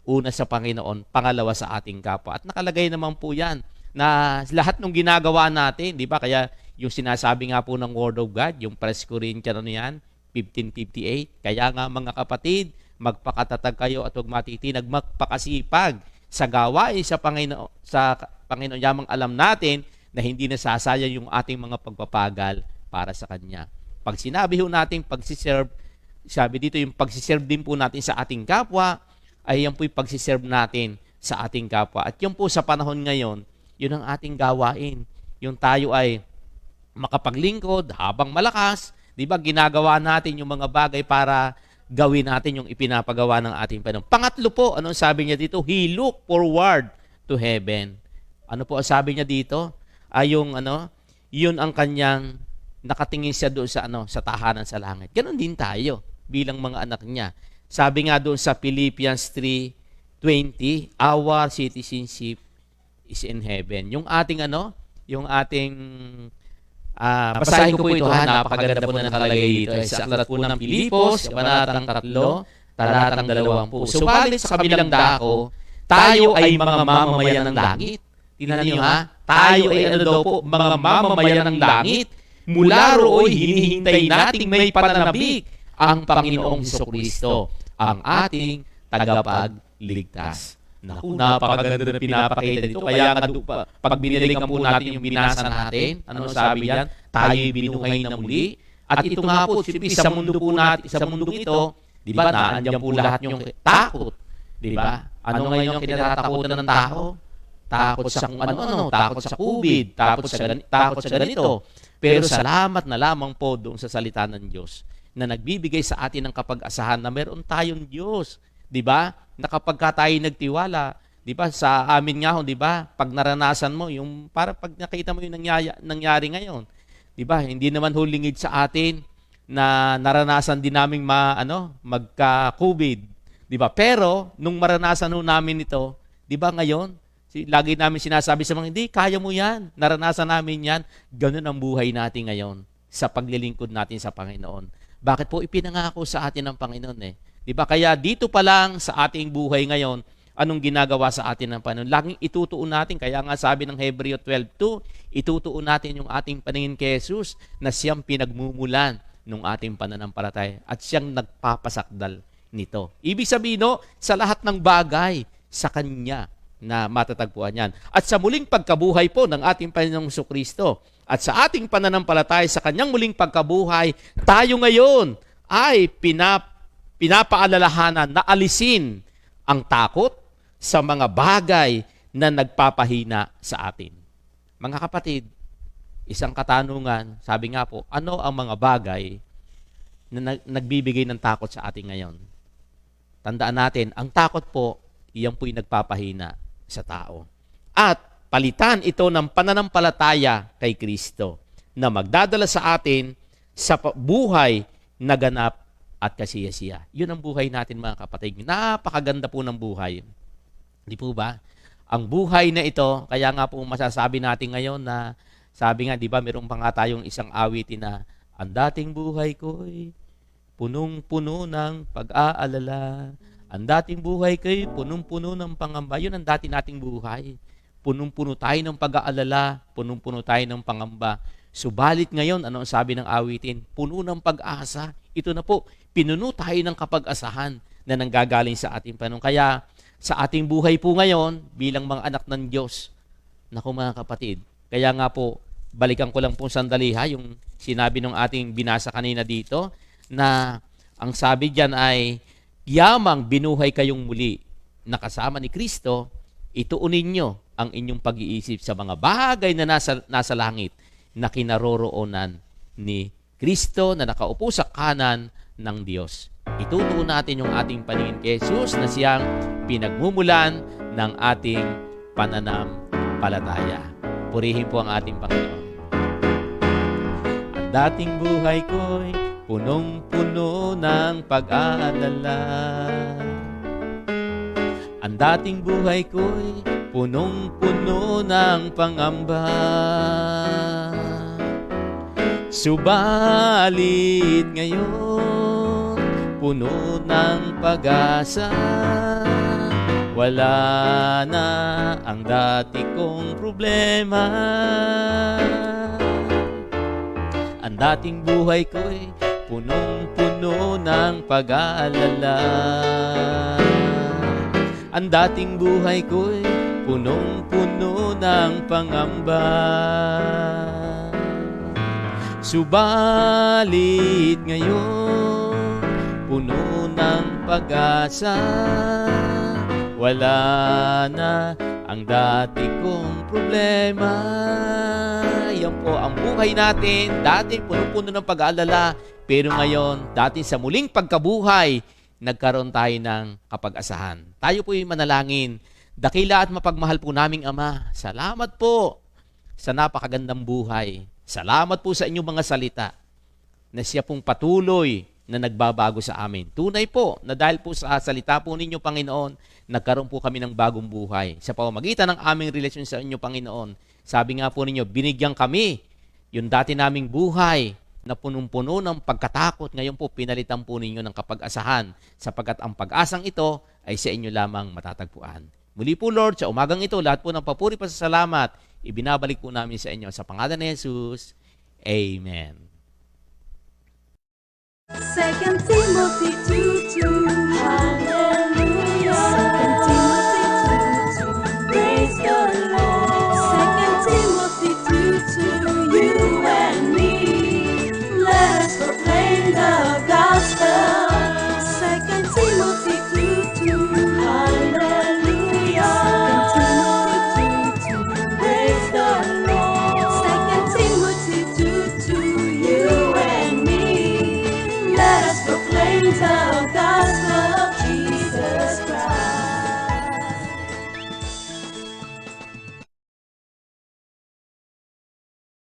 una sa Panginoon, pangalawa sa ating kapwa. At nakalagay naman po yan, na lahat ng ginagawa natin, di ba? Kaya yung sinasabi nga po ng Word of God, yung 1 Corinthians 15:58, kaya nga mga kapatid, magpakatatag kayo at huwag matitinag, magpakasipag sa gawain sa Panginoon. Yamang alam natin na hindi nasasayang yung ating mga pagpapagal para sa Kanya. Pag sinabi ho natin pagsiserve, sabi dito yung pagsiserve din po natin sa ating kapwa, ay yan po yung pagsiserve natin sa ating kapwa. At yun po sa panahon ngayon, yun ang ating gawain. Yung tayo ay makapaglingkod habang malakas, di ba, ginagawa natin yung mga bagay para gawin natin yung ipinapagawa ng ating Panginoon. Pangatlo po, anong sabi niya dito? He looked forward to heaven. Ano po ang sabi niya dito? Yun ang kanyang nakatingin siya doon sa tahanan sa langit. Ganon din tayo bilang mga anak niya. Sabi nga doon sa Philippians 3:20, our citizenship is in heaven. Yung ating basahin ko po ito, napakaganda po na nakalagay dito. Sa aklat po ng Pilipos, kabanatang 3, talatang 20. Subalit sa kabilang dako, tayo ay mga mamamayan ng langit. Tingnan niyo tayo ay mga mamamayan ng langit. Mula rooy, hinihintay nating may pananabik ang Panginoong Jesucristo, ang ating tagapagligtas. Naku, napakaganda na pinapakita dito. Kaya nga pag binilikan po natin yung binasa natin, ano sabi yan? Tayo'y binuhay na muli. At ito nga po, sa mundo po natin, sa mundong ito, di ba, naandyan po lahat yung takot. Di ba? Ano ngayon yung kinatatakutan ng tao? Takot sa takot sa COVID, takot sa ganito. Pero salamat na lamang po doon sa salita ng Diyos na nagbibigay sa atin ng kapag-asahan na meron tayong Diyos. Di ba? Na kapag tayo nagtiwala, di ba, sa amin nga, di ba, pag naranasan mo, yung para pag nakita mo yung nangyari ngayon, di ba, hindi naman hulingid sa atin na naranasan din naming magka-COVID, di ba? Pero nung maranasan ho namin ito, di ba ngayon, lagi namin sinasabi sa mga, hindi, kaya mo yan, naranasan namin yan. Ganun ang buhay natin ngayon sa paglilingkod natin sa Panginoon. Bakit po ipinangako sa atin ng Panginoon Di ba? Kaya dito pa lang sa ating buhay ngayon, anong ginagawa sa atin ng Panginoon? Laging itutuon natin, kaya nga sabi ng Hebreo 12:2, itutuon natin yung ating paningin kay Jesus na siyang pinagmumulan ng ating pananampalataya at siyang nagpapasakdal nito. Ibig sabihin, sa lahat ng bagay, sa Kanya na matatagpuan yan. At sa muling pagkabuhay po ng ating Panginoong Jesucristo at sa ating pananampalataya sa Kanyang muling pagkabuhay, tayo ngayon ay pinapaalalahanan na alisin ang takot sa mga bagay na nagpapahina sa atin. Mga kapatid, isang katanungan, sabi nga po, ano ang mga bagay na nagbibigay ng takot sa atin ngayon? Tandaan natin, ang takot po, iyan po'y nagpapahina sa tao. At palitan ito ng pananampalataya kay Kristo na magdadala sa atin sa buhay na ganap at kasiyasiya. Yun ang buhay natin mga kapatid. Napakaganda po ng buhay. Di po ba? Ang buhay na ito, kaya nga po masasabi natin ngayon na, sabi nga, di ba, meron pa nga tayong isang awitin na, ang dating buhay ko'y punong-puno ng pag-aalala. Ang dating buhay ko'y punong-puno ng pangamba. Yun ang dati nating buhay. Punong-puno tayo ng pag-aalala, punong-puno tayo ng pangamba. Subalit ngayon, ano ang sabi ng awitin? Puno ng pag-asa. Ito na po, pinuno tayo ng kapag-asahan na nanggagaling sa ating Panginoon. Kaya sa ating buhay po ngayon, bilang mga anak ng Diyos, naku mga kapatid, kaya nga po, balikan ko lang po sandali ha, yung sinabi ng ating binasa kanina dito, na ang sabi diyan ay, yamang binuhay kayong muli na kasama ni Kristo, ituunin nyo ang inyong pag-iisip sa mga bagay na nasa langit na kinaroroonan ni Kristo na nakaupo sa kanan ng Diyos. Itutuon natin yung ating paningin kay Jesus na siyang pinagmumulan ng ating pananampalataya. Purihin po ang ating Panginoon. Ang dating buhay ko'y punong-puno ng pag-aalala. Ang dating buhay ko'y punong-puno ng pangamba. Subalit ngayon, puno ng pag-asa. Wala na ang dati kong problema. Ang dating buhay ko'y punong-puno ng pag-aalala. Ang dating buhay ko'y punong-puno ng pangamba. Subalit ngayon, puno ng pag-asa. Wala na ang dati kong problema. Yan po ang buhay natin. Dati puno-puno ng pag-aalala. Pero ngayon, dati sa muling pagkabuhay, nagkaroon tayo ng kapag-asahan. Tayo po'y manalangin. Dakila at mapagmahal po naming Ama, salamat po sa napakagandang buhay. Salamat po sa inyong mga salita na siya pong patuloy na nagbabago sa amin. Tunay po na dahil po sa salita po ninyo, Panginoon, nagkaroon po kami ng bagong buhay. Sa pamamagitan ng aming relasyon sa inyo, Panginoon, sabi nga po ninyo, binigyan kami yung dati naming buhay na punong-puno ng pagkatakot. Ngayon po, pinalitan po ninyo ng kapag-asahan sapagkat ang pag-asang ito ay sa inyo lamang matatagpuan. Muli po, Lord, sa umagang ito, lahat po ng papuri pa sa salamat, ibinabalik po namin sa inyo sa pangalan ni Jesus. Amen. 2 Timothy 2:2